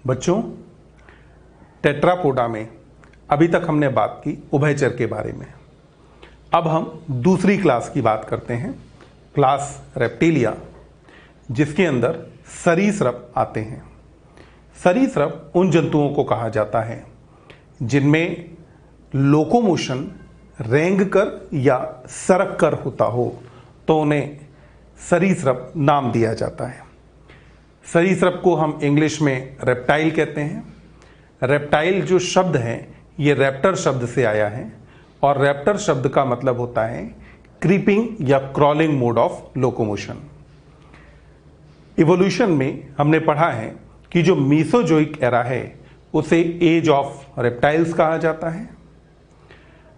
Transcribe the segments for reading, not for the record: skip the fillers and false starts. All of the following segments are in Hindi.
बच्चों, टेट्रापोडा में अभी तक हमने बात की उभयचर के बारे में। अब हम दूसरी क्लास की बात करते हैं, क्लास रेप्टिलिया, जिसके अंदर सरीसृप आते हैं। सरीसृप उन जंतुओं को कहा जाता है जिनमें लोकोमोशन रेंग कर या सरक कर होता हो, तो उन्हें सरीसृप नाम दिया जाता है। सरीसृप को हम इंग्लिश में रेप्टाइल कहते हैं। रेप्टाइल जो शब्द है ये रैप्टर शब्द से आया है, और रैप्टर शब्द का मतलब होता है क्रीपिंग या crawling mode of locomotion. Evolution में हमने पढ़ा है कि जो मीसोजोइक एरा है उसे एज ऑफ रेप्टाइल्स कहा जाता है।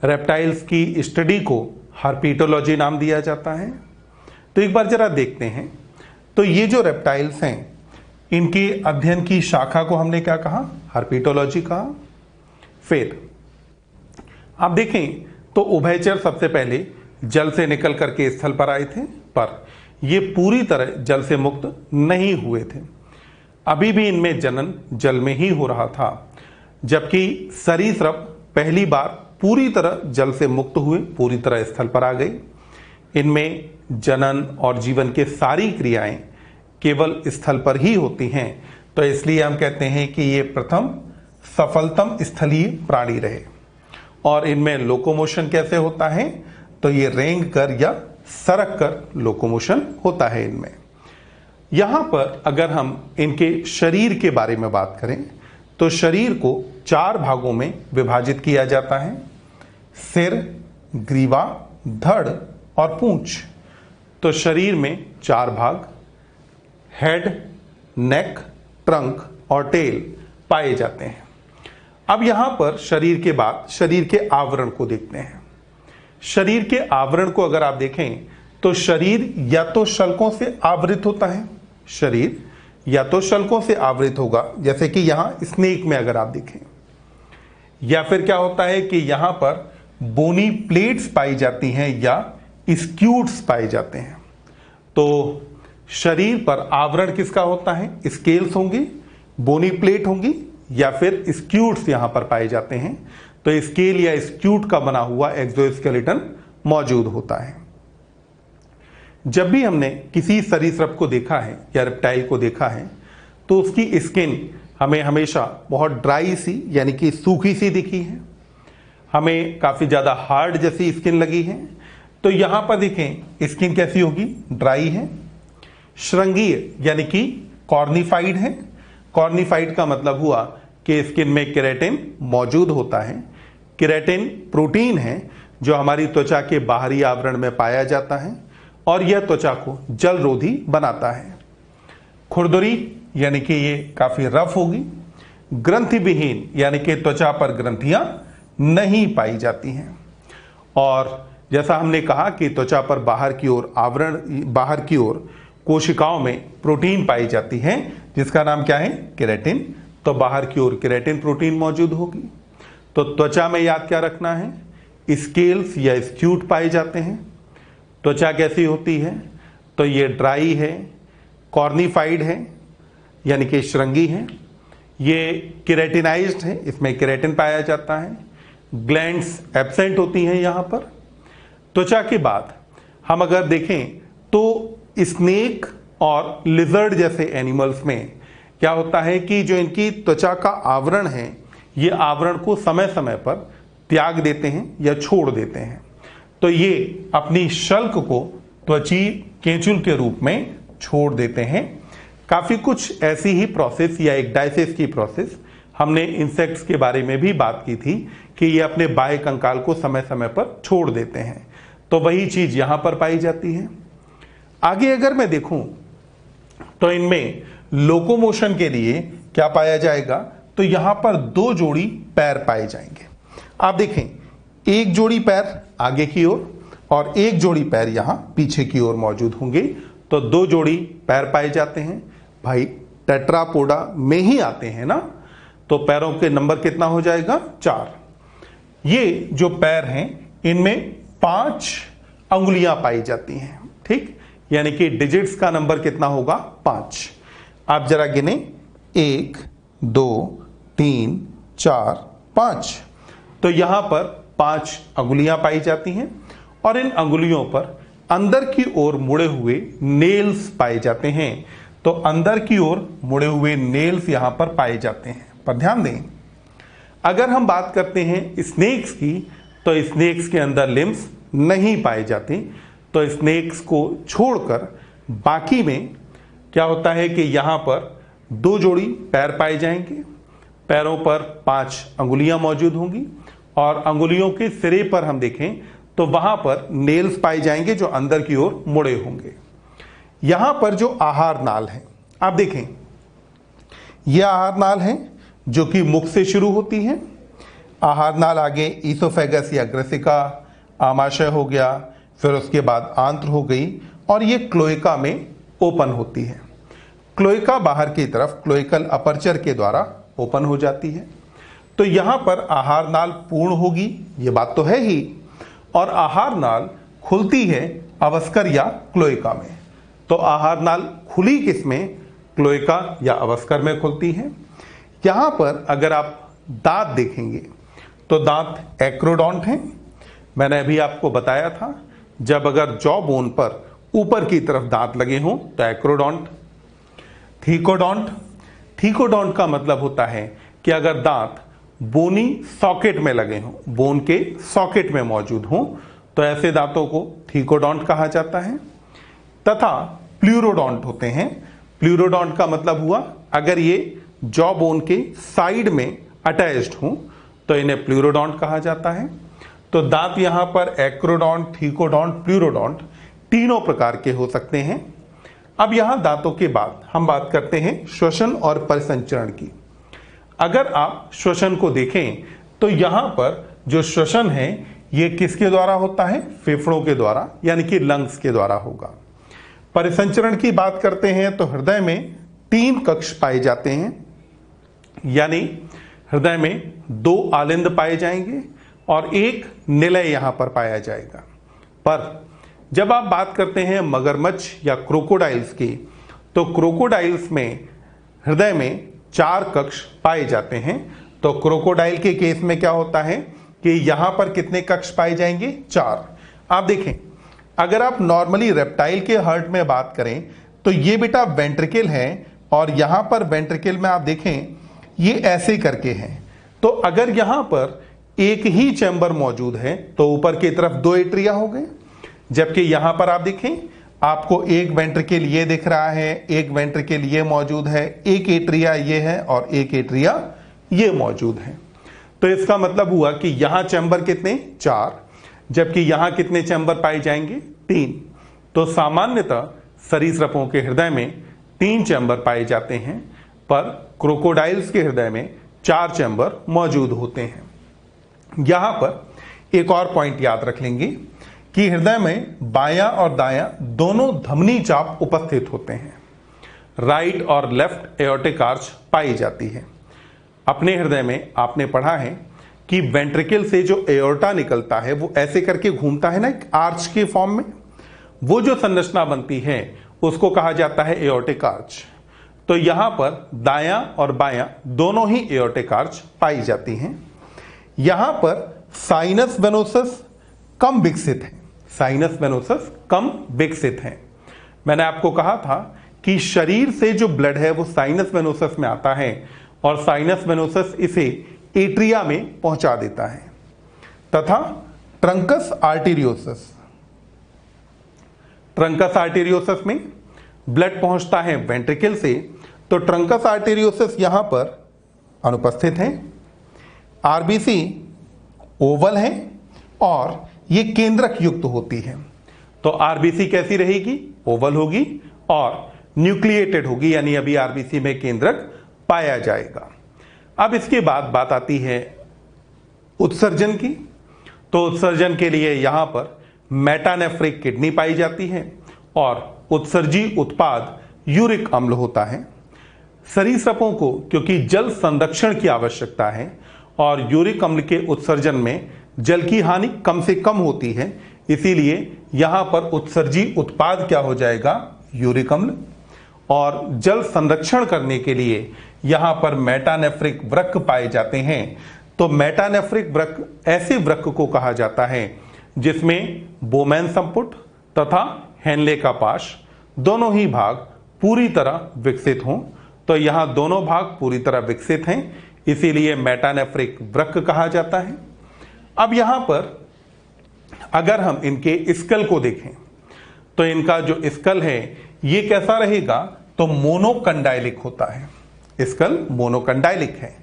रेप्टाइल्स की स्टडी को हर्पीटोलॉजी नाम दिया जाता है। तो एक बार जरा देखते हैं, तो ये जो रेप्टाइल्स हैं इनके अध्ययन की शाखा को हमने क्या कहा? हर्पीटोलॉजी कहा। फिर आप देखें तो उभयचर सबसे पहले जल से निकल करके स्थल पर आए थे, पर ये पूरी तरह जल से मुक्त नहीं हुए थे। अभी भी इनमें जनन जल में ही हो रहा था, जबकि सरीसृप पहली बार पूरी तरह जल से मुक्त हुए, पूरी तरह स्थल पर आ गए। इनमें जनन और जीवन के सारी क्रियाएं केवल स्थल पर ही होती हैं, तो इसलिए हम कहते हैं कि ये प्रथम सफलतम स्थलीय प्राणी रहे। और इनमें लोकोमोशन कैसे होता है? तो ये रेंग कर या सरक कर लोकोमोशन होता है इनमें। यहां पर अगर हम इनके शरीर के बारे में बात करें तो शरीर को 4 भागों में विभाजित किया जाता है: सिर, ग्रीवा, धड़ और पूंछ। तो शरीर में 4 भाग हेड, नेक, ट्रंक और टेल पाए जाते हैं। अब यहां पर शरीर के बाद शरीर के आवरण को देखते हैं। शरीर के आवरण को अगर आप देखें तो शरीर या तो शल्कों से आवृत होता है, शरीर या तो शल्कों से आवृत होगा, जैसे कि यहां स्नेक में अगर आप देखें, या फिर क्या होता है कि यहां पर बोनी प्लेट्स पाई जाती हैं या स्क्यूट्स पाए जाते हैं। तो शरीर पर आवरण किसका होता है? स्केल्स होंगी, बोनी प्लेट होंगी, या फिर स्क्यूट्स यहां पर पाए जाते हैं। तो स्केल या स्क्यूट का बना हुआ एक्सोस्केलेटन मौजूद होता है। जब भी हमने किसी सरीसृप को देखा है या रेप्टाइल को देखा है तो उसकी स्किन हमें हमेशा बहुत ड्राई सी यानी कि सूखी सी दिखी है, हमें काफी ज्यादा हार्ड जैसी स्किन लगी है। तो यहां पर देखें स्किन कैसी होगी? ड्राई है। श्रृंगीय यानी कि कॉर्निफाइड है। कॉर्निफाइड का मतलब हुआ कि स्किन में केराटिन मौजूद होता है। केराटिन प्रोटीन है जो हमारी त्वचा के बाहरी आवरण में पाया जाता है और यह त्वचा को जल रोधी बनाता है। खुरदुरी यानी कि ये काफी रफ होगी। ग्रंथि विहीन यानी कि त्वचा पर ग्रंथियां नहीं पाई जाती हैं। और जैसा हमने कहा कि त्वचा पर बाहर की ओर कोशिकाओं में प्रोटीन पाई जाती है, जिसका नाम क्या है? केराटिन। तो बाहर की ओर केराटिन प्रोटीन मौजूद होगी। तो त्वचा में याद क्या रखना है? स्केल्स या स्क्यूट पाए जाते हैं। त्वचा कैसी होती है? तो ये ड्राई है, कॉर्निफाइड है यानी कि श्रृंगी है, ये केराटिनाइज्ड है, इसमें केराटिन पाया जाता है। ग्लैंड्स एब्सेंट होती हैं यहां पर। त्वचा के बाद हम अगर देखें तो स्नेक और लिजर्ड जैसे एनिमल्स में क्या होता है कि जो इनकी त्वचा का आवरण है ये आवरण को समय समय पर त्याग देते हैं या छोड़ देते हैं। तो ये अपनी शल्क को त्वची केंचुल के रूप में छोड़ देते हैं। काफी कुछ ऐसी ही प्रोसेस या एक डायसेस की प्रोसेस हमने इंसेक्ट्स के बारे में भी बात की थी कि ये अपने बाह्य कंकाल को समय समय पर छोड़ देते हैं। तो वही चीज यहां पर पाई जाती है। आगे अगर मैं देखूं तो इनमें लोकोमोशन के लिए क्या पाया जाएगा? तो यहां पर 2 जोड़ी पैर पाए जाएंगे। आप देखें, एक जोड़ी पैर आगे की ओर और एक जोड़ी पैर यहां पीछे की ओर मौजूद होंगे। तो 2 जोड़ी पैर पाए जाते हैं। भाई टेट्रापोडा में ही आते हैं ना, तो पैरों के नंबर कितना हो जाएगा? 4। ये जो पैर हैं इनमें 5 अंगुलियां पाई जाती हैं, ठीक, यानी कि डिजिट्स का नंबर कितना होगा? 5। आप जरा गिने, 1 2, 3, 4, 5। तो यहां पर 5 अंगुलियां पाई जाती हैं और इन अंगुलियों पर अंदर की ओर मुड़े हुए नेल्स पाए जाते हैं। तो अंदर की ओर मुड़े हुए नेल्स यहां पर पाए जाते हैं। पर ध्यान दें, अगर हम बात करते हैं स्नेक्स की, तो स्नेक्स के अंदर लिम्स नहीं पाए जाते। तो स्नेक्स को छोड़कर बाकी में क्या होता है कि यहां पर 2 जोड़ी पैर पाए जाएंगे। पैरों पर 5 अंगुलियां मौजूद होंगी और अंगुलियों के सिरे पर हम देखें तो वहां पर नेल्स पाए जाएंगे जो अंदर की ओर मुड़े होंगे। यहां पर जो आहार नाल है, आप देखें, यह आहार नाल है जो कि मुख से शुरू होती है। आहार नाल आगे ईसोफेगस या ग्रसिका, आमाशय हो गया, फिर उसके बाद आंत्र हो गई और ये क्लोएका में ओपन होती है। क्लोएका बाहर की तरफ क्लोइकल अपर्चर के द्वारा ओपन हो जाती है। तो यहां पर आहार नाल पूर्ण होगी, ये बात तो है ही, और आहार नाल खुलती है अवस्कर या क्लोएका में। तो आहार नाल खुली किसमें? क्लोएका या अवस्कर में खुलती है। यहां पर अगर आप दांत देखेंगे तो दांत एक्रोडोंट हैं। मैंने अभी आपको बताया था, जब अगर जॉ बोन पर ऊपर की तरफ दांत लगे हों तो एक्रोडोंट। थीकोडोंट, थीकोडोंट का मतलब होता है कि अगर दांत बोनी सॉकेट में लगे हों, बोन के सॉकेट में मौजूद हों, तो ऐसे दांतों को थीकोडोंट कहा जाता है। तथा प्लूरोडोंट होते हैं। प्लूरोडोंट का मतलब हुआ अगर ये जॉ बोन के साइड में अटैच्ड हों तो इन्हें प्लूरोडोंट कहा जाता है। तो दांत यहां पर एक्रोडोंट, थीकोडोंट, प्लूरोडोंट तीनों प्रकार के हो सकते हैं। अब यहां दांतों के बाद हम बात करते हैं श्वसन और परिसंचरण की। अगर आप श्वसन को देखें तो यहां पर जो श्वसन है ये किसके द्वारा होता है? फेफड़ों के द्वारा, यानी कि लंग्स के द्वारा होगा। परिसंचरण की बात करते हैं तो हृदय में 3 कक्ष पाए जाते हैं, यानी हृदय में 2 आलिंद पाए जाएंगे और 1 निलय यहां पर पाया जाएगा। पर जब आप बात करते हैं मगरमच्छ या क्रोकोडाइल्स की, तो क्रोकोडाइल्स में हृदय में 4 कक्ष पाए जाते हैं। तो क्रोकोडाइल के केस में क्या होता है कि यहां पर कितने कक्ष पाए जाएंगे? 4। आप देखें, अगर आप नॉर्मली रेप्टाइल के हार्ट में बात करें तो ये बेटा वेंट्रिकल है और यहां पर वेंट्रिकल में आप देखें ये ऐसे करके हैं। तो अगर यहां पर एक ही चैम्बर मौजूद है तो ऊपर की तरफ 2 एट्रिया हो गए, जबकि यहां पर आप देखें आपको एक वेंट्रिकल ये दिख रहा है, एक वेंट्रिकल ये मौजूद है, एक एट्रिया ये है और एक एट्रिया ये मौजूद है। तो इसका मतलब हुआ कि यहां चैम्बर कितने? 4, जबकि यहां कितने चैम्बर पाए जाएंगे? 3। तो सामान्यतः सरीसृपों के हृदय में 3 चैम्बर पाए जाते हैं, पर क्रोकोडाइल्स के हृदय में 4 चैम्बर मौजूद होते हैं। यहां पर एक और पॉइंट याद रख लेंगे कि हृदय में बायां और दायां दोनों धमनी चाप उपस्थित होते हैं। राइट और लेफ्ट एओर्टिक आर्च पाई जाती है। अपने हृदय में आपने पढ़ा है कि वेंट्रिकल से जो एओर्टा निकलता है वो ऐसे करके घूमता है ना, एक आर्च के फॉर्म में। वो जो संरचना बनती है उसको कहा जाता है एओर्टिक आर्च। तो यहां पर दायां और बायां दोनों ही एओर्टिक आर्च पाई जाती हैं। यहां पर साइनस वेनोसस कम विकसित है। साइनस वेनोसस कम विकसित है। मैंने आपको कहा था कि शरीर से जो ब्लड है वो साइनस वेनोसस में आता है और साइनस वेनोसस इसे एट्रिया में पहुंचा देता है। तथा ट्रंकस आर्टेरियोसस, ट्रंकस आर्टेरियोसस में ब्लड पहुंचता है वेंट्रिकल से, तो ट्रंकस आर्टेरियोसस यहां पर अनुपस्थित है। आरबीसी ओवल है और ये केंद्रक युक्त होती है। तो आरबीसी कैसी रहेगी? ओवल होगी और न्यूक्लिएटेड होगी, यानी अभी आरबीसी में केंद्रक पाया जाएगा। अब इसके बाद बात आती है उत्सर्जन की। तो उत्सर्जन के लिए यहां पर मेटानेफ्रिक किडनी पाई जाती है और उत्सर्जी उत्पाद यूरिक अम्ल होता है। सरीसृपों को क्योंकि जल संरक्षण की आवश्यकता है और यूरिक अम्ल के उत्सर्जन में जल की हानि कम से कम होती है, इसीलिए यहां पर उत्सर्जी उत्पाद क्या हो जाएगा? यूरिक अम्ल। और जल संरक्षण करने के लिए यहां पर मेटानेफ्रिक वृक्क पाए जाते हैं। तो मेटानेफ्रिक वृक्क ऐसे वृक्क को कहा जाता है जिसमें बोमैन संपुट तथा हेनले का पाश दोनों ही भाग पूरी तरह विकसित हों। तो यहां दोनों भाग पूरी तरह विकसित हैं, इसीलिए मेटानेफ्रिक वृक्क कहा जाता है। अब यहां पर अगर हम इनके स्कल को देखें तो इनका जो स्कल है ये कैसा रहेगा, तो मोनोकंडाइलिक होता है। स्कल मोनोकंडाइलिक है।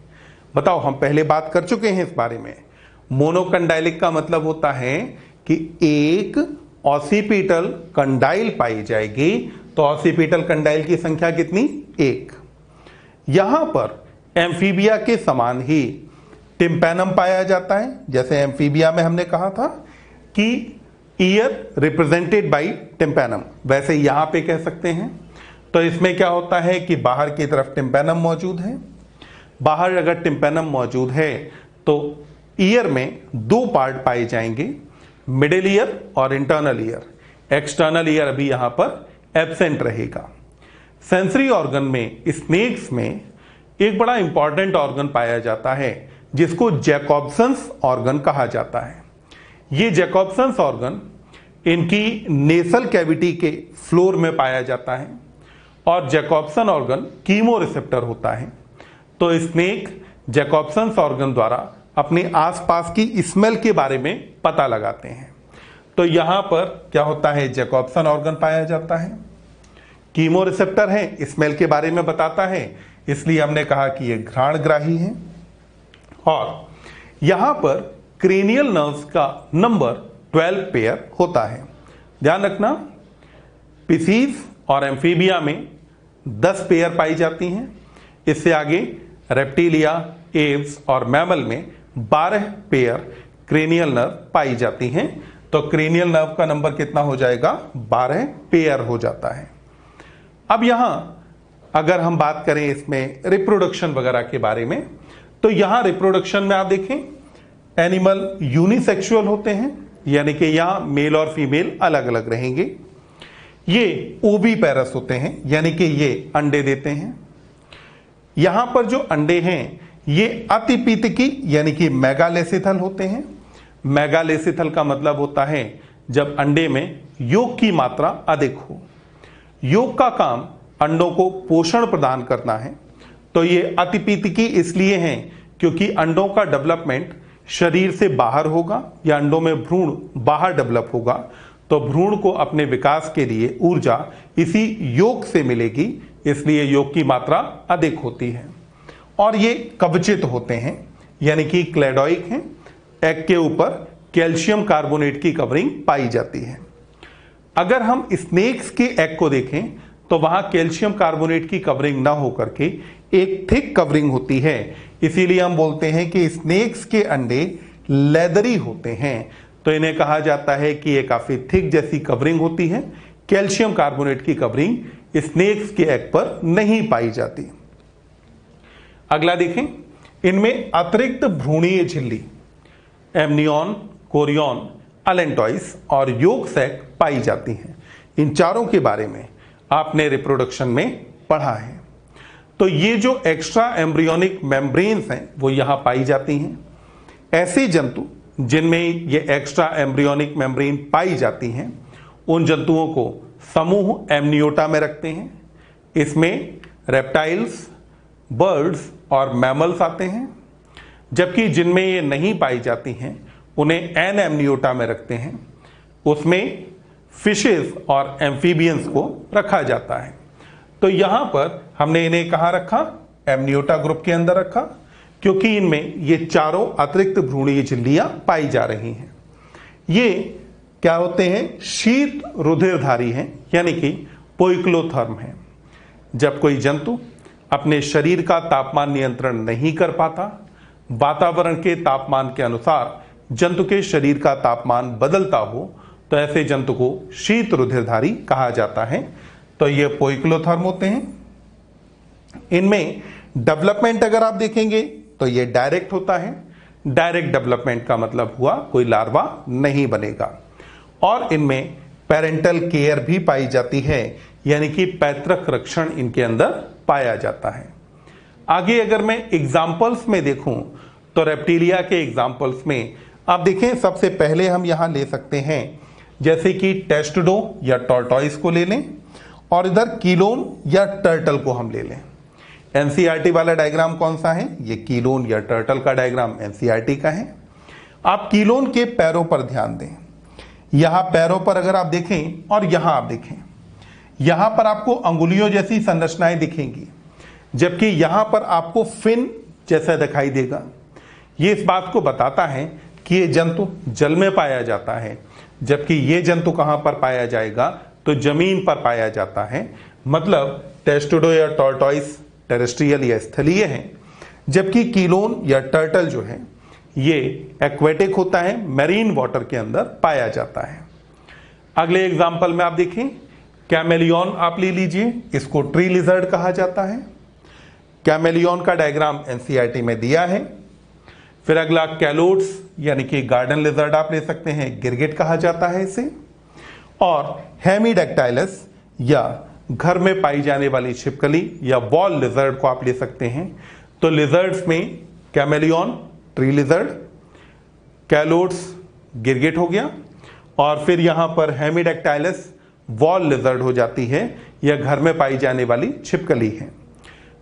बताओ, हम पहले बात कर चुके हैं इस बारे में। मोनोकंडाइलिक का मतलब होता है कि एक ऑसिपिटल कंडाइल पाई जाएगी। तो ऑसिपिटल कंडाइल की संख्या कितनी, एक। यहां पर एम्फीबिया के समान ही टिम्पैनम पाया जाता है। जैसे एम्फीबिया में हमने कहा था कि ईयर रिप्रेजेंटेड बाय टिम्पैनम, वैसे यहां पे कह सकते हैं। तो इसमें क्या होता है कि बाहर की तरफ टिम्पैनम मौजूद है। बाहर अगर टिम्पैनम मौजूद है तो ईयर में दो पार्ट पाए जाएंगे, मिडिल ईयर और इंटरनल ईयर। एक्सटर्नल ईयर अभी यहां पर एब्सेंट रहेगा। सेंसरी ऑर्गन में स्नेक्स में एक बड़ा इंपॉर्टेंट ऑर्गन पाया जाता है जिसको जैकॉब्सन्स ऑर्गन कहा जाता है। ये जैकॉब्सन्स ऑर्गन इनकी नेसल कैविटी के फ्लोर में पाया जाता है और जैकॉब्सन ऑर्गन कीमो रिसेप्टर होता है। तो स्नेक जैकॉब्सन्स ऑर्गन द्वारा अपने आसपास की स्मेल के बारे में पता लगाते हैं। तो यहां पर क्या होता है, जैकॉब्सन ऑर्गन पाया जाता है, कीमो रिसेप्टर है, स्मेल के बारे में बताता है, इसलिए हमने कहा कि ये घ्राणग्राही है। और यहां पर क्रेनियल नर्व्स का नंबर 12 पेयर होता है। ध्यान रखना, पिसीज और एम्फीबिया में 10 पेयर पाई जाती हैं। इससे आगे रेप्टिलिया, एव्स और मैमल में 12 पेयर क्रेनियल नर्व पाई जाती हैं। तो क्रेनियल नर्व का नंबर कितना हो जाएगा, 12 पेयर हो जाता है। अब यहां अगर हम बात करें इसमें रिप्रोडक्शन वगैरह के बारे में, तो यहां रिप्रोडक्शन में आप देखें एनिमल यूनिसेक्सुअल होते हैं, यानी कि यहां मेल और फीमेल अलग अलग रहेंगे। ये ओवीपेरस होते हैं, यानी कि ये अंडे देते हैं। यहां पर जो अंडे हैं ये अतिपीतकी यानी कि मेगालेसिथल होते हैं। मेगालेसिथल का मतलब होता है जब अंडे में योग की मात्रा अधिक हो। योग का काम अंडों को पोषण प्रदान करना है। तो ये अतिपीतकी इसलिए हैं क्योंकि अंडों का डेवलपमेंट शरीर से बाहर होगा या अंडों में भ्रूण बाहर डेवलप होगा। तो भ्रूण को अपने विकास के लिए ऊर्जा इसी योग से मिलेगी, इसलिए योग की मात्रा अधिक होती है। और ये कवचित होते हैं, यानी कि क्लेडोइक हैं। एग के ऊपर कैल्शियम कार्बोनेट की कवरिंग पाई जाती है। अगर हम स्नेक्स के एग को देखें तो वहां कैल्शियम कार्बोनेट की कवरिंग ना होकर के एक थिक कवरिंग होती है, इसीलिए हम बोलते हैं कि स्नेक्स के अंडे लेदरी होते हैं। तो इन्हें कहा जाता है कि ये काफी थिक जैसी कवरिंग होती है। कैल्शियम कार्बोनेट की कवरिंग स्नेक्स के एग पर नहीं पाई जाती। अगला देखें, इनमें अतिरिक्त भ्रूणीय झिल्ली एमनियन, कोरियन, अलेंटॉइस और योग सैक पाई जाती हैं। इन चारों के बारे में आपने रिप्रोडक्शन में पढ़ा है। तो ये जो एक्स्ट्रा एम्ब्रियोनिक मेम्ब्रेन्स हैं वो यहां पाई जाती हैं। ऐसे जंतु जिनमें ये एक्स्ट्रा एम्ब्रियोनिक मेम्ब्रेन पाई जाती हैं उन जंतुओं को समूह एमनियोटा में रखते हैं। इसमें रेप्टाइल्स, बर्ड्स और मैमल्स आते हैं, जबकि जिनमें ये नहीं पाई जाती हैं उन्हें एन एमनियोटा में रखते हैं। उसमें फिशेस और एम्फीबियंस को रखा जाता है। तो यहां पर हमने इन्हें कहां रखा, एमनियोटा ग्रुप के अंदर रखा, क्योंकि इनमें ये चारों अतिरिक्त भ्रूणीय झिल्लियां पाई जा रही हैं। ये क्या होते हैं, शीत रुधिरधारी हैं, यानी कि पोइक्लोथर्म हैं। जब कोई जंतु अपने शरीर का तापमान नियंत्रण नहीं कर पाता, वातावरण के तापमान के अनुसार जंतु के शरीर का तापमान बदलता हो, तो ऐसे जंतु को शीत रुधिरधारी कहा जाता है। तो ये पोइक्लोथर्म होते हैं। इनमें डेवलपमेंट अगर आप देखेंगे तो ये डायरेक्ट होता है। डायरेक्ट डेवलपमेंट का मतलब हुआ कोई लार्वा नहीं बनेगा। और इनमें पेरेंटल केयर भी पाई जाती है, यानी कि पैतृक रक्षण इनके अंदर पाया जाता है। आगे अगर मैं एग्जाम्पल्स में देखूं तो रेप्टिलिया के एग्जाम्पल्स में आप देखें, सबसे पहले हम यहां ले सकते हैं जैसे कि टेस्टुडो या टॉर्टॉइस को ले लें, और इधर कीलोन या टर्टल को हम ले लें। एनसीईआरटी वाला डायग्राम कौन सा है? ये कीलोन या टर्टल का डायग्राम एनसीईआरटी का है। आप कीलोन के पैरों पर ध्यान दें। यहां पैरों पर अगर आप देखें और यहां आप देखें, यहां पर आपको अंगुलियों जैसी संरचनाएं दिखेंगी, जबकि यहां पर आपको फिन जैसा दिखाई देगा। ये इस बात को बताता है कि ये जंतु जल में पाया जाता है, जबकि ये जंतु कहां पर पाया जाएगा? तो जमीन पर पाया जाता है। मतलब टेस्टुडो या टॉर्टॉइस टेरेस्ट्रियल या स्थलीय है, जबकि कीलोन या टर्टल जो है ये एक्वेटिक होता है, मैरीन वाटर के अंदर पाया जाता है। अगले एग्जाम्पल में आप देखें, कैमेलियन आप ले लीजिए, इसको ट्री लिजर्ड कहा जाता है। कैमेलियन का डायग्राम एनसीईआरटी में दिया है। फिर अगला कैलोट्स यानी कि गार्डन लिजर्ड आप ले सकते हैं, गिरगिट कहा जाता है इसे। और हेमीडेक्टाइलस या घर में पाई जाने वाली छिपकली या वॉल लिजर्ड को आप ले सकते हैं। तो लिजर्ड्स में कैमेलियन ट्री लिजर्ड, कैलोट्स गिरगिट हो गया, और फिर यहां पर हेमीडेक्टाइलस वॉल लिजर्ड हो जाती है, यह घर में पाई जाने वाली छिपकली है।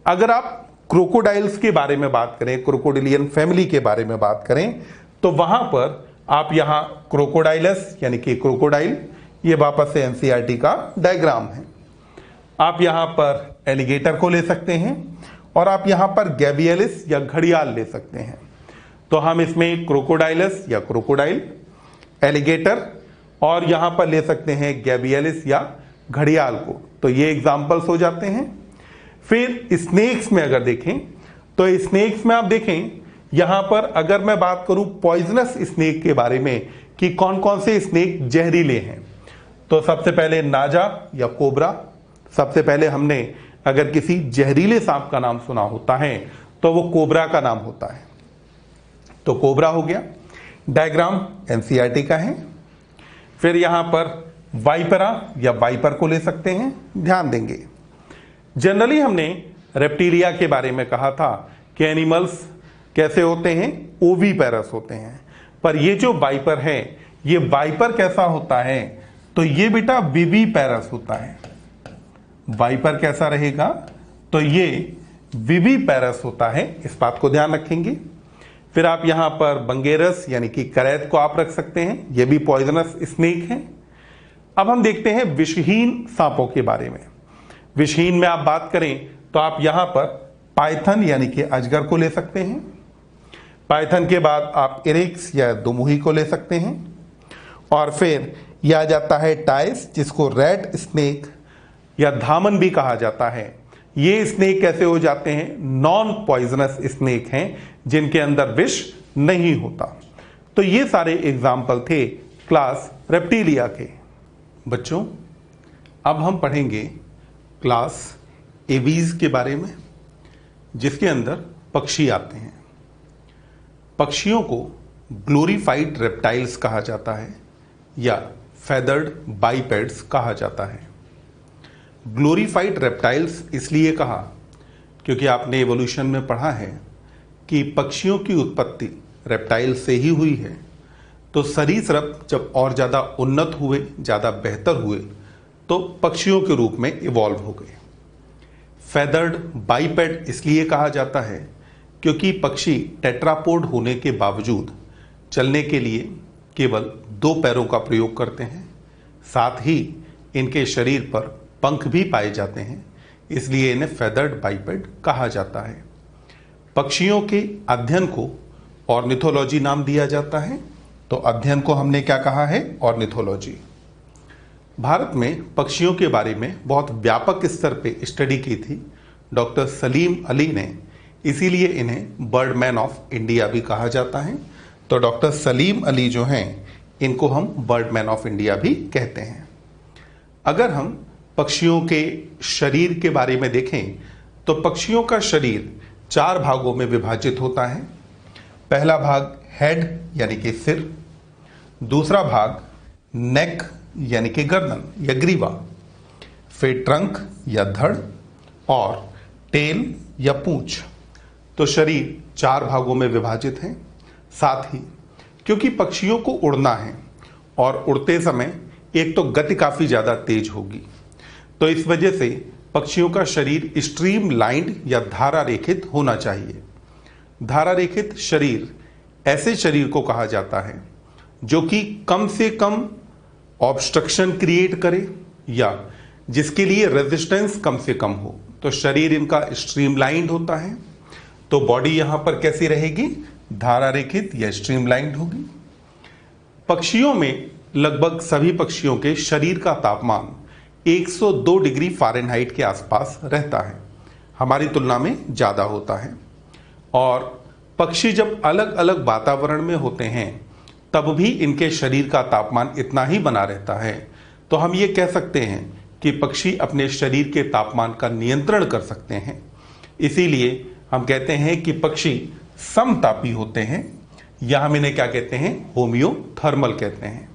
अगर आप क्रोकोडाइल्स के बारे में बात करें, क्रोकोडिलियन फैमिली के बारे में बात करें, तो वहां पर आप यहां क्रोकोडाइलस यानी कि क्रोकोडाइल, ये वापस से एनसीईआरटी का डायग्राम है। आप यहां पर एलिगेटर को ले सकते हैं, और आप यहां पर गैबियलिस या घड़ियाल ले सकते हैं। तो हम इसमें क्रोकोडाइलस या क्रोकोडाइल, एलिगेटर, और यहां पर ले सकते हैं गैबियलिस या घड़ियाल को। तो ये एग्जाम्पल्स हो जाते हैं। फिर स्नेक्स में अगर देखें तो स्नेक्स में आप देखें, यहां पर अगर मैं बात करूं पॉइजनस स्नेक के बारे में कि कौन कौन से स्नेक जहरीले हैं, तो सबसे पहले नाजा या कोबरा। सबसे पहले हमने अगर किसी जहरीले सांप का नाम सुना होता है तो वो कोबरा का नाम होता है। तो कोबरा हो गया, डायग्राम एनसीईआरटी का है। फिर यहां पर वाइपरा या वाइपर को ले सकते हैं, ध्यान देंगे। जनरली हमने रेप्टिलिया के बारे में कहा था कि एनिमल्स कैसे होते हैं, ओवीपेरस होते हैं। पर ये जो वाइपर है, ये वाइपर कैसा होता है? तो ये बेटा विवीपेरस होता है। वाइपर कैसा रहेगा? तो ये विवीपेरस होता है, इस बात को ध्यान रखेंगे। फिर आप यहां पर बंगेरस यानी कि करैत को आप रख सकते हैं, ये भी पॉइजनस स्नेक है। अब हम देखते हैं विषहीन सांपों के बारे में। विषहीन में आप बात करें तो आप यहां पर पाइथन यानी कि अजगर को ले सकते हैं। पाइथन के बाद आप इरेक्स या दुमुही को ले सकते हैं। और फिर यह आ जाता है टाइस, जिसको रेड स्नेक या धामन भी कहा जाता है। ये स्नेक कैसे हो जाते हैं? नॉन पॉइजनस स्नेक हैं, जिनके अंदर विष नहीं होता। तो ये सारे एग्जाम्पल थे क्लास रेप्टिलिया के। बच्चों, अब हम पढ़ेंगे क्लास एवीज के बारे में, जिसके अंदर पक्षी आते हैं। पक्षियों को ग्लोरीफाइड रेप्टाइल्स कहा जाता है या फेदर्ड बाइपेड्स कहा जाता है। ग्लोरीफाइड रेप्टाइल्स इसलिए कहा क्योंकि आपने एवोल्यूशन में पढ़ा है कि पक्षियों की उत्पत्ति रेप्टाइल से ही हुई है। तो सरीसृप जब और ज़्यादा उन्नत हुए, ज़्यादा बेहतर हुए, तो पक्षियों के रूप में इवॉल्व हो गए। फेदर्ड बाइपेड इसलिए कहा जाता है क्योंकि पक्षी टेट्रापोड होने के बावजूद चलने के लिए केवल 2 पैरों का प्रयोग करते हैं। साथ ही इनके शरीर पर पंख भी पाए जाते हैं, इसलिए इन्हें फेदर्ड बाइपेड कहा जाता है। पक्षियों के अध्ययन को ऑर्निथोलॉजी नाम दिया जाता है। तो अध्ययन को हमने क्या कहा है? ऑर्निथोलॉजी। भारत में पक्षियों के बारे में बहुत व्यापक स्तर पे स्टडी की थी डॉक्टर सलीम अली ने, इसीलिए इन्हें बर्डमैन ऑफ इंडिया भी कहा जाता है। तो डॉक्टर सलीम अली जो हैं, इनको हम बर्डमैन ऑफ इंडिया भी कहते हैं। अगर हम पक्षियों के शरीर के बारे में देखें तो पक्षियों का शरीर 4 भागों में विभाजित होता है। पहला भाग हेड यानी कि सिर, दूसरा भाग नेक यानी कि गर्दन या ग्रीवा, फिर ट्रंक या धड़, और टेल या पूंछ। तो शरीर 4 भागों में विभाजित है। साथ ही क्योंकि पक्षियों को उड़ना है और उड़ते समय एक तो गति काफी ज्यादा तेज होगी, तो इस वजह से पक्षियों का शरीर स्ट्रीम लाइंड या धारा रेखित होना चाहिए। धारा रेखित शरीर ऐसे शरीर को कहा जाता है जो कि कम से कम ऑब्स्ट्रक्शन क्रिएट करे या जिसके लिए रेजिस्टेंस कम से कम हो। तो शरीर इनका स्ट्रीमलाइंड होता है। तो बॉडी यहां पर कैसी रहेगी? धारा रेखित या स्ट्रीमलाइंड होगी। पक्षियों में लगभग सभी पक्षियों के शरीर का तापमान 102 डिग्री फ़ारेनहाइट के आसपास रहता है, हमारी तुलना में ज़्यादा होता है। और पक्षी जब अलग अलग वातावरण में होते हैं तब भी इनके शरीर का तापमान इतना ही बना रहता है। तो हम ये कह सकते हैं कि पक्षी अपने शरीर के तापमान का नियंत्रण कर सकते हैं। इसीलिए हम कहते हैं कि पक्षी समतापी होते हैं, या हम इन्हें क्या कहते हैं? होमियोथर्मल कहते हैं।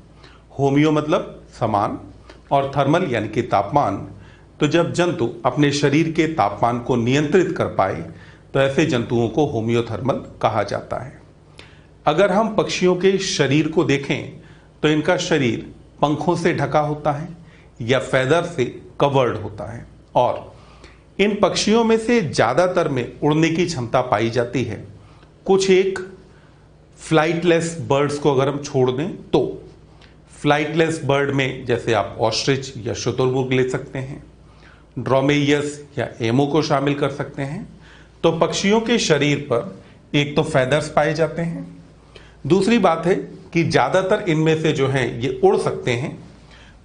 होमियो मतलब समान और थर्मल यानी कि तापमान। तो जब जंतु अपने शरीर के तापमान को नियंत्रित कर पाए तो ऐसे जंतुओं को होमियोथर्मल कहा जाता है। अगर हम पक्षियों के शरीर को देखें तो इनका शरीर पंखों से ढका होता है या फेदर से कवर्ड होता है, और इन पक्षियों में से ज़्यादातर में उड़ने की क्षमता पाई जाती है। कुछ एक फ्लाइटलेस बर्ड्स को अगर हम छोड़ दें तो फ्लाइटलेस बर्ड में जैसे आप ऑस्ट्रिच या शुतुरमुर्ग ले सकते हैं, ड्रोमेइयस या एमो को शामिल कर सकते हैं। तो पक्षियों के शरीर पर एक तो फेदर्स पाए जाते हैं, दूसरी बात है कि ज़्यादातर इनमें से जो हैं ये उड़ सकते हैं,